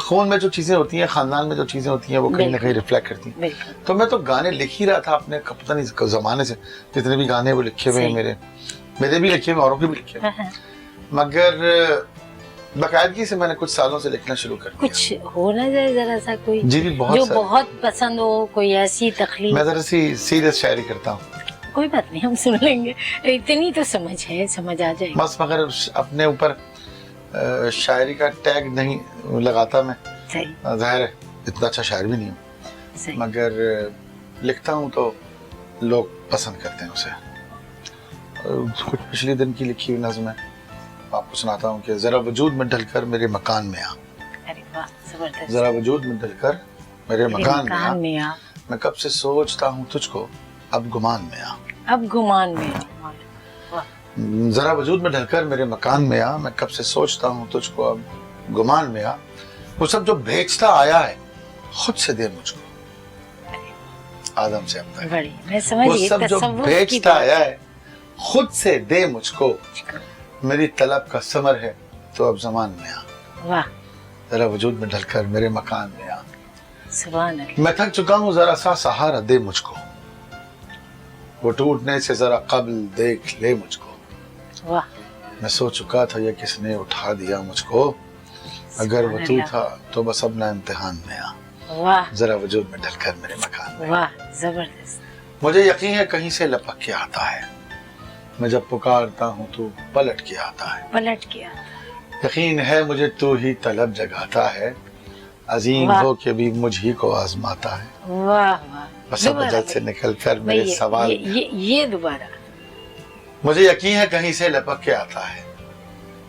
खून में जो चीजें होती हैं, खानदान में जो चीजें होती हैं, वो कहीं ना कहीं रिफ्लेक्ट करती हैं। तो मैं तो गाने लिख ही रहा था अपने, पता नहीं जमाने से जितने भी गाने वो लिखे हुए हैं, मेरे भी लिखे हुए, औरों के भी लिखे हुए, मगर बाकायदगी से मैंने कुछ सालों से लिखना शुरू कर दिया। कुछ हो ना जाए जरा सा कोई जी भी बहुत जो सारे। बहुत पसंद हो, कोई ऐसी तखलीक। मैं जरा सी सीरियस शायरी करता हूँ। कोई बात नहीं, हम सुन लेंगे, इतनी तो समझ है, समझ आ जाएगी। बस मगर अपने ऊपर शायरी का टैग नहीं लगाता मैं। सही। जाहिर है इतना अच्छा शायर भी नहीं हूँ, सही। मगर लिखता हूँ तो लोग पसंद करते हैं उसे। कुछ पिछले दिन की लिखी हुई नज़्म है, आपको सुनाता हूँ कि जरा वजूद में ढलकर मेरे मकान में आ। अरे वाह, जबरदस्त। जरा वजूद में ढलकर मेरे मकान में आ, आ। मैं कब से सोचता हूँ तुझको, अब गुमान में आ। अब गुमान में आ। वाह। जरा वजूद में ढलकर मेरे मकान में आ, मैं कब से सोचता हूँ तुझको, अब गुमान में आ। वो सब जो बेचता आया है खुद से दे मुझको, आदम से अब तक। बड़ी मैं समझ वो गई, सब जो तसव्वुफ की बेचता बात। आया है खुद से दे मुझको, मेरी तलब का समर है तो अब जमान में आ। वाह, जरा वजूद में ढलकर मेरे मकान में आ। सुभान अल्लाह। मैं थक चुका हूँ, जरा सा सहारा दे मुझको, वो टूटने से जरा कब्ल देख ले मुझको। वाह, मैं सो चुका था ये किसने उठा दिया मुझको, अगर वो तू था तो बस अपना इम्तिहान में आ। वाह, जरा वजूद में ढलकर मेरे मकान में। वाह, जबरदस्त। मुझे यकीन है कहीं से लपक के आता है, मैं जब पुकारता हूँ तो पलट के आता है। पलट गया। यकीन है मुझे तू ही तलब जगाता है, अजीम वाह। हो के भी मुझ ही को आजमाता है। वाह वाह। बस अब दोबारा अजल से निकल कर मेरे ये- सवाल ये दोबारा। मुझे यकीन है कहीं से लपक के आता है,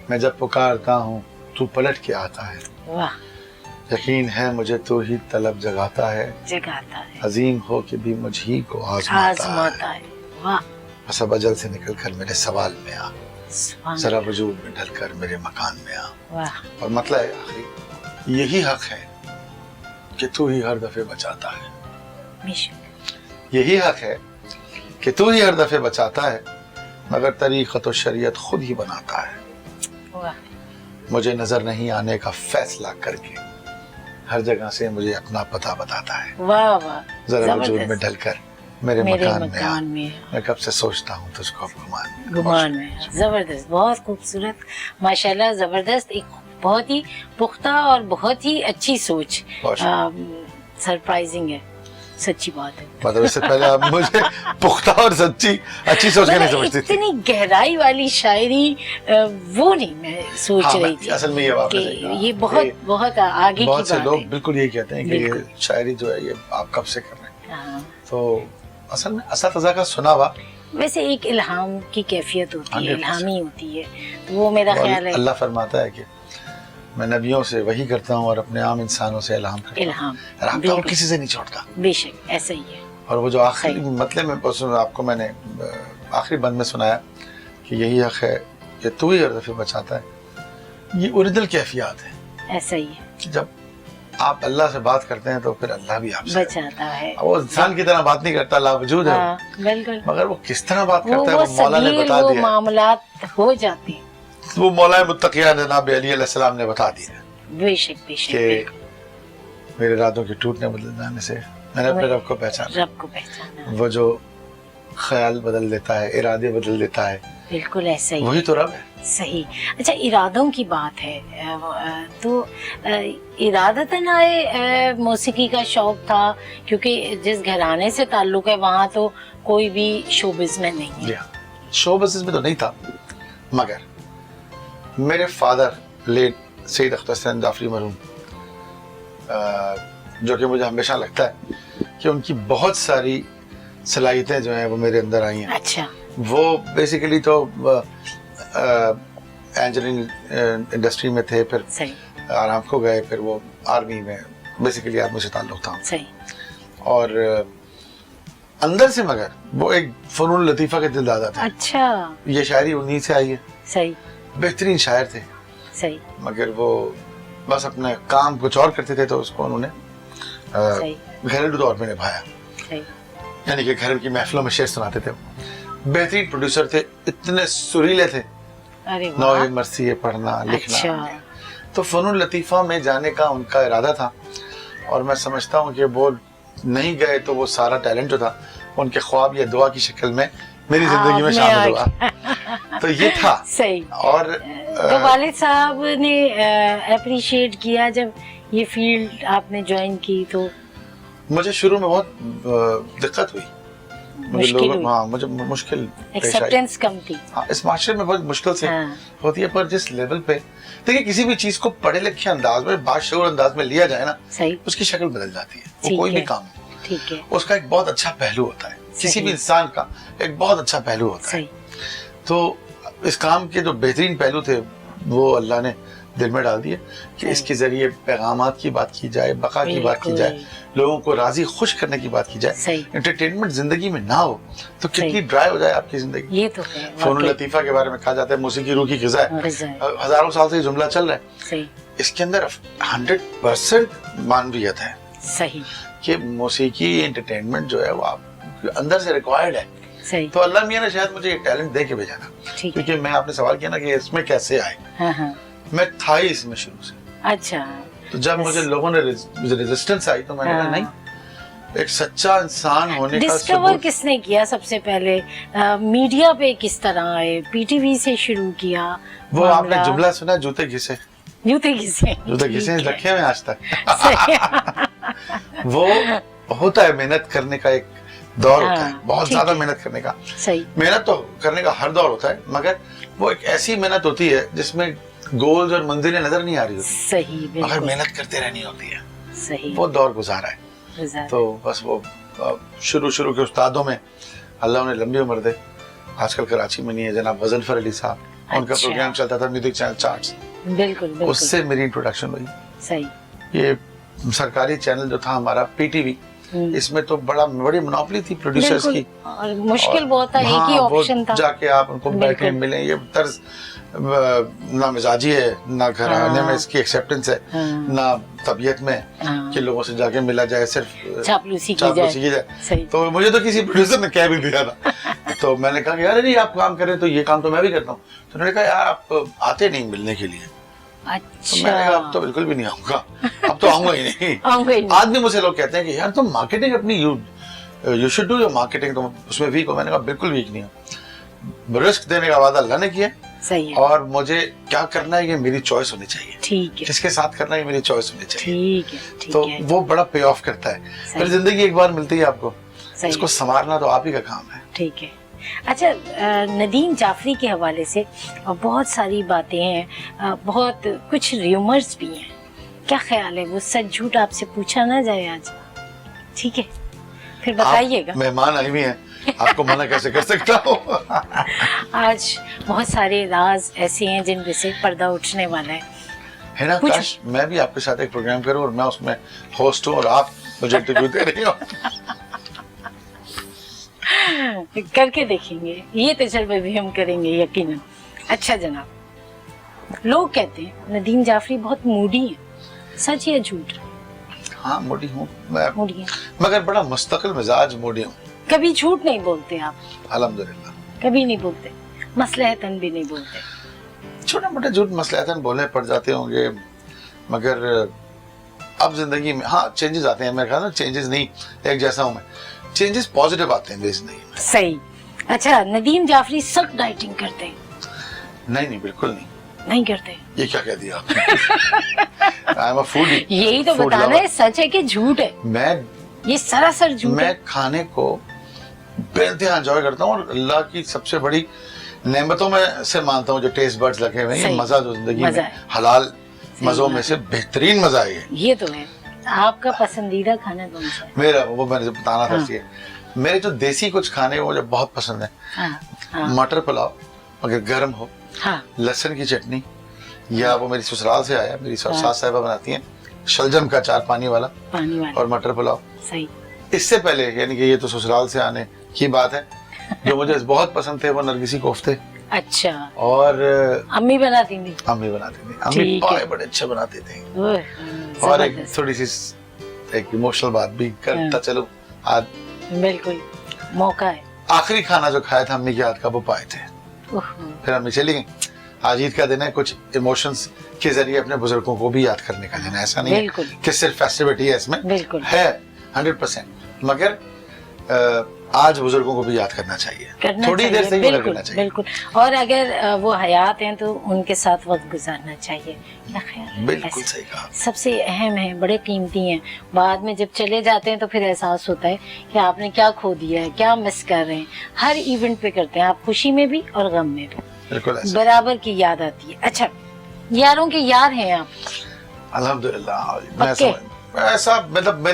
मैं जब पुकारता हूँ तू पलट के आता है। वाह, यकीन है मुझे तू ही तलब जगाता है, जगाता है, अजीम हो के भी मुझ ही को आजमाता है। आजमाता है। वाह, बस अब अजल से निकल कर मेरे सवाल में आ, सुभान जरा वजूद में ढलकर मेरे मकान में आ। वाह, और मतलब है आखिरी यही हक है कि तू ही हर दफे बचाता है, बेशक। यही हक है कि तू ही हर दफे बचाता है, मगर तरीक़त और शरीयत खुद ही बनाता है। वाह, मुझे नजर नहीं आने का फैसला करके हर जगह से मुझे अपना पता बताता है। वाह वाह, जरा वजूद में जबरदस्त। ढलकर मेरे मेरे मकान में आ, मकान में मैं कब से सोचता हूँ तुझको अब गुमान में। जबरदस्त, बहुत खूबसूरत, माशाल्लाह, जबरदस्त। एक बहुत ही पुख्ता और बहुत ही अच्छी सोच, सरप्राइजिंग है, सच्ची बात है। मतलब इससे पहले आप मुझे पुख्ता और सच्ची अच्छी सोच के नहीं समझती थी। इतनी गहराई वाली शायरी वो नहीं मैं सोच हाँ, रही थी असल में ये बात कि है, ये बहुत बहुत आगे की बहुत से बात लोग है। बिल्कुल यही कहते हैं कि ये बिल्कुल। शायरी जो है ये आप कब से कर रहे हैं। हाँ। तो असल में असतज़ा का सुना हुआ वैसे एक इल्हाम की कैफियत होती है, 100%। इल्हामी होती है, तो वो मेरा ख्याल है अल्लाह फरमाता है कि मैं नबियों से वही करता हूँ और अपने आम इंसानों से इल्हाम करता हूँ, इल्हाम। राब्ता और बिल्कुल। किसी से नहीं छोड़ता। बेशक ऐसा ही है। और वो जो आखिरी सही। मतलब में आपको मैंने आखिरी बंद में सुनाया कि यही हक है कि तू ही हर दफे बचाता है, ये ओरिजिनल कैफियत है ऐसा ही है, कि जब आप अल्लाह से बात करते हैं तो फिर अल्लाह भी आपसे बचाता है। वो इंसान की तरह बात नहीं करता, अल्लाह वजूद है, हाँ, बिल्कुल। मगर वो किस तरह बात करता है वो वो मौला ने सबील, बता वो दिया है। मामलात हो जाते हैं। वो मौला मुत्तकिया जनाब अली अलैहिस्सलाम ने बता दिया है बेशक बेशक, कि बिल्कुल। मेरे इरादों के टूटने बदल जाने से मैंने अपने रब को पहचाना। रब को पहचाना, वो जो ख्याल बदल देता है, इरादे बदल देता है, बिल्कुल ऐसा ही वही है। तो रब है। सही। अच्छा, इरादों की बात है, तो इरादतन आए मौसीकी का शौक था, क्योंकि जिस घराने से ताल्लुक है वहाँ तो कोई भी शोबिज़ में नहीं है। शो बिजनेस में तो नहीं था, मगर मेरे फादर लेट سید اختر حسین جعفری مرحوم, جو کہ مجھے ہمیشہ لگتا ہے کہ ان کی بہت ساری صلاحیتیں جو ہیں وہ میرے اندر آئی ہیں. اچھا. وہ بیسیکلی تو انجینئرنگ انڈسٹری میں تھے, پھر صحیح آرام کو گئے, پھر وہ آرمی میں, بیسیکلی آرمی سے تعلق تھا. صحیح. اور اندر سے مگر وہ ایک فنون لطیفہ کے دل دادا تھے. اچھا. یہ شاعری انہیں سے آئی ہے. صحیح. بہترین شاعر تھے, صحیح. مگر وہ بس اپنے کام کچھ اور کرتے تھے, تو اس کو انہوں نے صحیح. گھریلو طور پہ نبھایا, صحیح. یعنی کہ گھر کی محفلوں میں شعر سناتے تھے. بہترین پروڈیوسر تھے, اتنے سریلے تھے, ارے نوع واہ. مرثیے پڑھنا لکھنا. اچھا. تو فنون لطیفہ میں جانے کا ان کا ارادہ تھا, اور میں سمجھتا ہوں کہ وہ نہیں گئے تو وہ سارا ٹیلنٹ جو تھا ان کے خواب یا دعا کی شکل میں میری زندگی میں شامل ہوا. تو یہ تھا. صحیح. اور تو والد صاحب نے اپریشیٹ کیا جب یہ فیلڈ آپ نے جوائن کی؟ تو مجھے شروع میں بہت دقت ہوئی, مشکل ہوئی. ہاں مجھے مشکل پیش آئی. ایکسیپٹنس کم تھی. ہاں, اس معاشرے میں بہت مشکل سے ہاں. ہوتی ہے, پر جس لیول پہ دیکھیں کسی بھی چیز کو پڑھے لکھے انداز میں, باشعور انداز میں لیا جائے نا, صحیح. اس کی شکل بدل جاتی ہے. وہ ٹھیک کوئی بھی ہے. کام ہو, ٹھیک ہے. اس کا ایک بہت اچھا پہلو ہوتا ہے. کسی صحیح. بھی انسان کا ایک بہت اچھا پہلو ہوتا ہے. صحیح. تو اس کام کے جو بہترین پہلو تھے وہ اللہ نے دل میں ڈال دیے کہ اس کے ذریعے پیغامات کی بات کی جائے, بقا کی بات کی جائے, لوگوں کو راضی خوش کرنے کی بات کی جائے. صحیح. انٹرٹینمنٹ زندگی میں نہ ہو تو کتنی صحیح. ڈرائی ہو جائے آپ کی زندگی. یہ تو ہے. فنون واقعی. لطیفہ کے بارے میں کہا جاتا ہے موسیقی روح کی غذا ہے. غذا ہے. ہزاروں سال سے یہ جملہ چل رہا ہے. صحیح. اس کے اندر 100% معنویت ہے صحیح. کہ موسیقی انٹرٹینمنٹ جو ہے وہ آپ کے اندر سے ریکوائرڈ ہے. صحیح. تو اللہ میاں نے شاید مجھے یہ ٹیلنٹ دے کے بھیجا نا, ٹھیک ہے. کیونکہ میں آپ نے سوال کیا نا کہ اس میں کیسے آئے, ہاں ہاں. میں تھا ہی اس میں شروع سے. اچھا. تو جب مجھے لوگوں نے ریزسٹنس آئی تو میں نے کہا نہیں, ایک سچا انسان ہونے کا ڈسکور ثبوت. کس نے کیا سب سے پہلے؟ میڈیا پہ کس طرح آئے؟ پی ٹی وی سے شروع کیا وہ آپ نے معاملہ؟ جملہ سنا, جوتے گھسے, جوتے کسے؟ جوتے گھسے ٹھیک ہے. رکھے ہوئے آج تک. صحیح. وہ ہوتا ہے محنت کرنے کا ایک دور ہوتا ہے, ہاں, بہت ٹھیک زیادہ ہے. محنت کرنے کا. صحیح. محنت تو کرنے کا ہر دور ہوتا ہے, مگر وہ ایک ایسی محنت ہوتی ہے جس میں گولز اور منزلیں نظر نہیں آ رہی ہوتی, صحیح. مگر بالکل محنت کرتے رہنی ہوتی ہے. صحیح. وہ دور گزارا ہے. گزار. تو بس وہ شروع کے استادوں میں اللہ انہیں لمبی عمر دے. آج کل کراچی میں نہیں ہے جناب غضنفر علی صاحب, ان کا اچھا. پروگرام چلتا تھا میوزک چینل چارٹس, بالکل اس بالکل. سے میری انٹروڈکشن ہوئی. صحیح. یہ سرکاری چینل جو تھا ہمارا پی ٹی وی, اس میں تو بڑی منوپلی تھی پروڈیوسرز کی, اور مشکل بہت تھا, ایک ہی ہاں, وہ آپشن تھا. جا کے آپ ان کو بیٹھے ملیں, یہ طرز نہ مزاجی ہے, نہ گھر آنے میں اس کی ایکسیپٹنس ہے, نہ طبیعت میں کہ لوگوں سے جا کے ملا جائے, صرف چاپلوسی کی جائے. صحیح. تو مجھے تو کسی پروڈیوسر نے کہہ بھی دیا تھا, تو میں نے کہا کہ یار نہیں آپ کام کریں تو یہ کام تو میں بھی کرتا ہوں. تو انہوں نے کہا یار آپ آتے نہیں ملنے کے لیے. تو میں نے کہا اب تو بالکل بھی نہیں آؤں گا, اب تو آؤں گا ہی نہیں. آج بھی مجھے لوگ کہتے ہیں کہ یار تم مارکیٹنگ اپنی you should do your marketing, تم اس میں ویک ہو. میں نے کہا بالکل ویک نہیں ہوں, رسک دینے کا وعدہ اللہ نے کیا, صحیح. اور مجھے کیا کرنا ہے یہ میری چوائس ہونی چاہیے. ٹھیک ہے. کس کے ساتھ کرنا ہے یہ میری چوائس ہونی چاہیے. ٹھیک ہے. ٹھیک تو ہے. وہ بڑا پے آف کرتا ہے. پھر زندگی ایک بار ملتی ہے آپ کو, صحیح. اس کو سنوارنا تو آپ ہی کا کام ہے. ٹھیک ہے. اچھا, ندیم جعفری کے حوالے سے بہت ساری باتیں ہیں, بہت کچھ ریومرز بھی ہیں, کیا خیال ہے وہ سچ جھوٹ آپ سے پوچھا نہ جائے آج؟ ٹھیک ہے, پھر بتائیے گا. مہمان آئی ہوئی ہیں, آپ کو منع کیسے کر سکتا ہوں. آج بہت سارے راز ایسے ہیں جن میں سے پردہ اٹھنے والا ہے نا. کاش میں بھی آپ کے ساتھ ایک پروگرام کروں اور میں اس میں ہوسٹ ہوں اور آپ مجھے انٹرویو دے رہی ہو. کر کے دیکھیں گے, یہ تجربے بھی ہم کریں گے یقیناً. اچھا جناب, لوگ کہتے ہیں ندیم جعفری بہت موڈی ہیں, سچ یا جھوٹ؟ ہاں موڈی ہوں میں, موڈی ہیں, مگر بڑا مستقل مزاج موڈی ہوں. کبھی جھوٹ نہیں بولتے آپ؟ الحمدللہ کبھی نہیں بولتے, مصلحتاً بھی نہیں بولتے؟ چھوٹے موٹے جھوٹ مصلحتاً بولنے پڑ جاتے ہوں گے, مگر اب زندگی میں ہاں چینجز آتے ہیں. میرے خیال میں چینجز نہیں ایک جیسا ہوں میں, چینجز پازیٹیو آتے ہیں میری زندگی میں. صحیح. اچھا, ندیم جعفری سخت ڈائٹنگ کرتے ہیں؟ نہیں بالکل نہیں. نہیں کرتے؟ یہ کیا کہہ دیا آپ نے؟ I am a foodie. یہی تو بتانا ہے, سچ ہے کہ جھوٹ ہے؟ میں یہ سراسر جھوٹ میں ہے. کھانے کو بے انتہا انجوائے کرتا ہوں, اور اللہ کی سب سے بڑی نعمتوں میں سے مانتا ہوں جو ٹیسٹ برڈز لگے ہوئے ہیں, یہ مزہ جو زندگی میں حلال मज़ों में से बेहतरीन मजा है ये तो है। आपका पसंदीदा खाना कौन सा है? मेरा, वो मैंने बताना था इसलिए, मेरे जो देसी कुछ खाने हैं वो मुझे बहुत पसंद है। हाँ हाँ मटर पुलाव अगर गर्म हो, हाँ लहसुन की चटनी, या वो मेरी ससुराल से आया, मेरी हाँ। सास साहिबा बनाती हैं शलजम का अचार पानी वाला पानी वाला, और मटर पुलाव। सही। इससे पहले, यानी कि ये तो ससुराल से आने की बात है, जो मुझे बहुत पसंद थे वो नरगिसी कोफ्ते अच्छा, और अम्मी बनाती थी। अम्मी बनाती थी। अम्मी ठीक है। पाए बड़े अच्छे बनाते थे। ओह, और एक जबरदस्त। थोड़ी सी एक इमोशनल बात भी करता हाँ। चलो, आज बिल्कुल मौका है। आखिरी खाना जो खाया था अम्मी के हाथ का वो पाए थे, ओह, फिर अम्मी चली गई। आज ईद का दिन है, कुछ इमोशंस के जरिए अपने बुजुर्गों को भी याद करने का दिन है। ऐसा नहीं है बिल्कुल। कि सिर्फ फेस्टिविटी है, इसमें बिल्कुल है 100%, मगर आज बुजुर्गों को भी याद करना चाहिए, करना थोड़ी देर से चाहिए, ही मगर बिल्कुल करना चाहिए। बिल्कुल। और अगर वो हयात हैं तो उनके साथ वक्त गुजारना चाहिए। क्या ख्याल है? बिल्कुल ऐसा सही कहा। सबसे अहम है, बड़े कीमती हैं। बाद में जब चले जाते हैं तो फिर एहसास होता है कि आपने क्या खो दिया है, क्या मिस कर रहे हैं। हर इवेंट पे करते हैं आप, खुशी में भी और गम में भी, बिल्कुल ऐसा। बराबर की याद आती है। अच्छा, यारों के यार हैं आप? अल्हम्दुलिल्लाह, मैं पक्के? ऐसा मतलब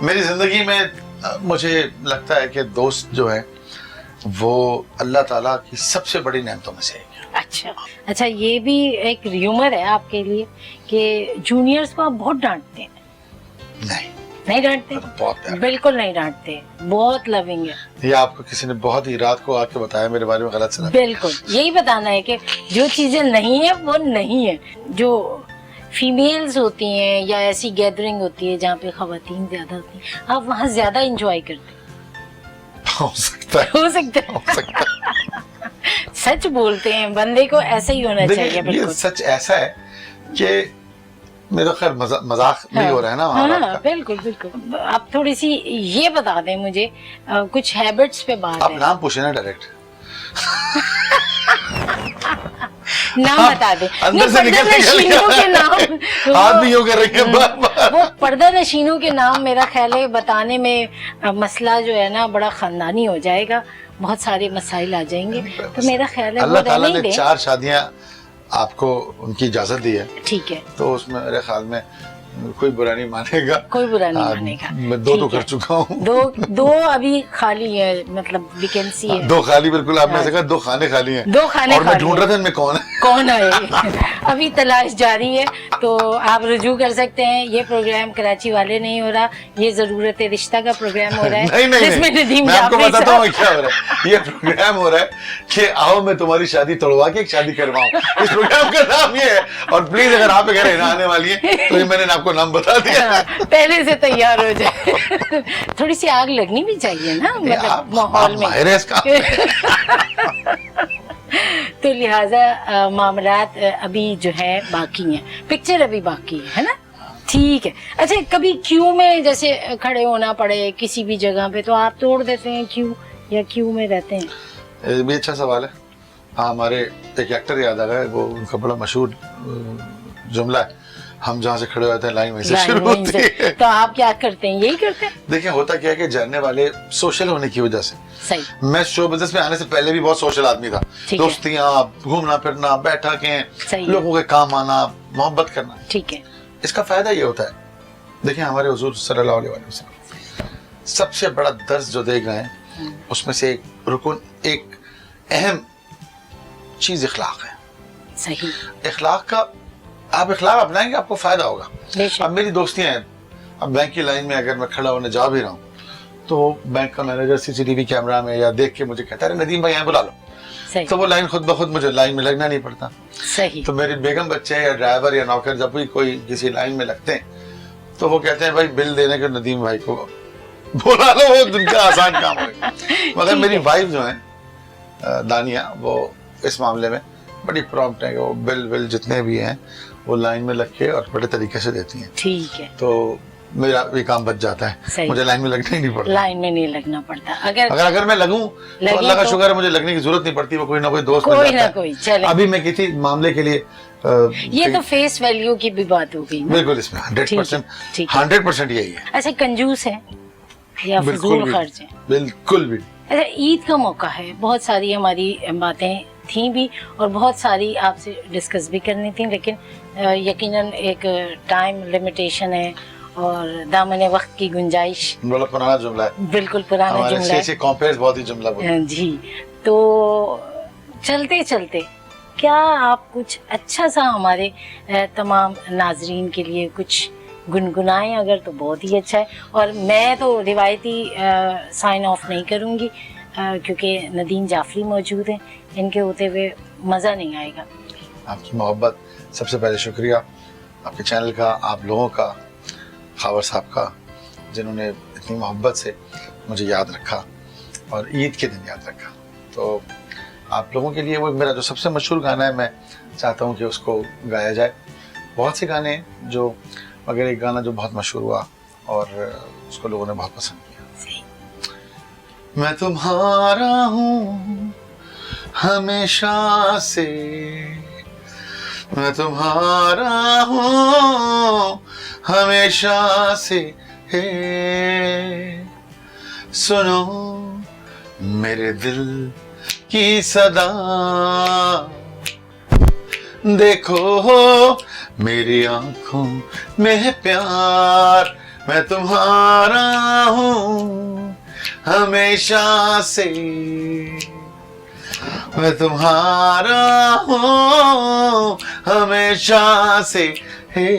मेरी जिंदगी में मुझे लगता है कि दोस्त जो है वो अल्लाह ताला की सबसे बड़ी नेमतों में से एक है। अच्छा अच्छा, ये भी एक र्यूमर है आपके लिए कि जूनियर्स को आप बहुत डांटते हैं। नहीं डांटते? मैं तो बहुत प्यार, बिल्कुल नहीं डांटते, बहुत लविंग है। ये आपको किसी ने बहुत ही रात को आके बताया मेरे बारे में गलत सना। बिल्कुल यही बताना है कि जो चीजें नहीं है वो नहीं है। जो फीमेल्स होती हैं या ऐसी गैदरिंग होती है जहाँ पे खवातीन ज्यादा होती हैं, आप वहाँ ज्यादा इंजॉय करते हो सकता है, हैं। हो सकता है। हो सकता है। सच बोलते हैं, बंदे को ऐसा ही होना चाहिए। देखिए, ये बिल्कुल सच ऐसा है कि मेरा खैर मजाक भी हो रहा है ना वहाँ हाँ, बात का। बिल्कुल बिल्कुल। आप थोड़ी सी ये बता दें मुझे, कुछ हैबिट्स पे बात आप है। नाम पूछे ना डायरेक्ट, नाम बता दें। अंदर से निकल नशीनों के नाम हाथ भी यूं कर रही है बार बार। वो पर्दा नशीनों के नाम मेरा ख्याल है बताने में मसला जो है ना बड़ा खानदानी हो जाएगा, बहुत सारे मसाइल आ जाएंगे। तो मेरा ख्याल है वो अल्लाह ताला रहने ने ही दें। 4 शादियां आपको उनकी इजाजत दी है, ठीक है, तो उसमें मेरे ख्याल में कोई बुरा नहीं मानेगा। कोई बुरा नहीं हाँ, मानेगा। मैं 2 तो ठीक है। कर चुका हूँ। दो अभी खाली है, मतलब वैकेंसी है। 2 खाली, बिल्कुल आपने हाँ। ऐसे कहा 2 खाने खाली हैं। 2 खाने और मैं खाली ढूंढ हैं। रहा था इनमें कौन है। कौन है अभी तलाश जारी है, तो आप रुजू कर सकते हैं। ये प्रोग्राम कराची वाले नहीं हो रहा, ये जरूरत रिश्ता का प्रोग्राम हो रहा है। नहीं नहीं, जिसमें नहीं। नदीम मैं आपको जाफरी बताता हूँ साहब- क्या हो रहा है। ये प्रोग्राम हो रहा है कि आओ मैं तुम्हारी शादी तोड़वा के एक शादी करवाऊं। इस प्रोग्राम का नाम ये है। और प्लीज अगर आप घर रहना आने वाली है तो ये मैंने आपको नाम बता दिया। हाँ, पहले से तैयार हो जाए। थोड़ी सी आग लगनी भी चाहिए ना, मतलब माहौल में। माहिर है इसका। तो लिहाजा मामलात अभी जो है बाकी हैं, पिक्चर अभी बाकी है ना? ठीक है। अच्छा, कभी क्यू में जैसे खड़े होना पड़े किसी भी जगह पे तो आप तोड़ देते हैं क्यू, या क्यू में रहते हैं? ये भी अच्छा सवाल है। हाँ, हमारे एक एक्टर याद आ गए, वो उनका बड़ा मशहूर जुमला है, हम जहाँ से खड़े होते हैं लाइन वहीं से शुरू लाइन होती से। है। तो आप क्या करते हैं? यही करते हैं? देखिए, होता क्या है कि जानने वाले सोशल होने की वजह से, सही। मैं शो बिजनेस में आने से पहले भी बहुत सोशल आदमी था। ठीक है। दोस्तियाँ, घूमना फिरना, बैठा के सही है। लोगों के काम आना, मोहब्बत करना, ठीक है। इसका फायदा ये होता है। देखिए, हमारे हुजूर सल्लल्लाहु अलैहि वसल्लम सबसे बड़ा दर्स जो दे गए हैं उसमें से एक रुकन, एक अहम चीज इखलाक है। सही। इखलाक का, आप इखलाक अपनाएंगे आपको फायदा होगा। बेशक। अब मेरी दोस्तियां हैं, अब बैंक की लाइन में अगर मैं खड़ा होने जा भी रहा हूँ तो बैंक का मैनेजर सीसीटीवी कैमरा में या देख के मुझे कहता है, अरे नदीम भाई यहाँ बुला लो, सही। तो वो लाइन खुद ब खुद मुझे लाइन में लगना नहीं पड़ता। सही। तो मेरे बेगम बच्चे या ड्राइवर या नौकर जब भी कोई किसी लाइन में लगते हैं तो वो कहते हैं, भाई बिल देने के नदीम भाई को बुला लो, वो उनका आसान काम है। मगर मेरी वाइफ जो है दानिया, वो इस मामले में बड़ी प्रॉम्प्ट है कि वो बिल जितने भी हैं वो लाइन में लग के और बड़े तरीके से देती हैं। ठीक है। तो मेरा भी काम बच जाता सही। है, मुझे लाइन में लगना ही नहीं पड़ता। लाइन में नहीं लगना पड़ता। अगर अगर मैं लगूं तो लगे अल्लाह का तो- शुक्र है, मुझे लगने की जरूरत नहीं पड़ती, वो कोई ना कोई दोस्त मिल कोई जाता ना है। कोई चले। अभी मैं किसी मामले के लिए ये तो फेस वैल्यू की भी बात हो गई ना? बिल्कुल इसमें 100% ठीक है। 100% यही है। अच्छा, कंजूस है या बिल्कुल फजूल भी, खर्च है? बिल्कुल भी। अच्छा, ईद का मौका है, बहुत सारी हमारी बातें थी भी और बहुत सारी आपसे डिस्कस भी करनी थी, लेकिन यकीनन एक टाइम लिमिटेशन है और दामन वक्त की गुंजाइश, बड़ा पुराना जुमला है, बिल्कुल पुराना हमारे जुमला है। से कॉम्पेयर्स बहुत ही जुमला बोलते जी, तो चलते चलते क्या आप कुछ अच्छा सा हमारे तमाम नाजरीन के लिए कुछ गुनगुनाएं अगर, तो बहुत ही अच्छा है। और मैं तो रिवायती साइन ऑफ नहीं करूँगी क्योंकि नदीम जाफरी मौजूद हैं, इनके होते हुए मज़ा नहीं आएगा। आपकी मोहब्बत, सबसे पहले शुक्रिया आपके चैनल का, आप लोगों का, खावर साहब का, जिन्होंने इतनी मोहब्बत से मुझे याद रखा और ईद के दिन याद रखा। तो आप लोगों के लिए वो मेरा जो सबसे मशहूर गाना है, मैं चाहता हूँ कि उसको गाया जाए। बहुत से गाने हैं जो, मगर एक गाना जो बहुत मशहूर हुआ और उसको लोगों ने बहुत पसंद किया। मैं तुम्हारा हूँ हमेशा से, मैं तुम्हारा हूँ हमेशा से, हे सुनो मेरे दिल की सदा, देखो मेरी आंखों में है प्यार, मैं तुम्हारा हूँ हमेशा से, मैं तुम्हारा हूँ हमेशा से, हे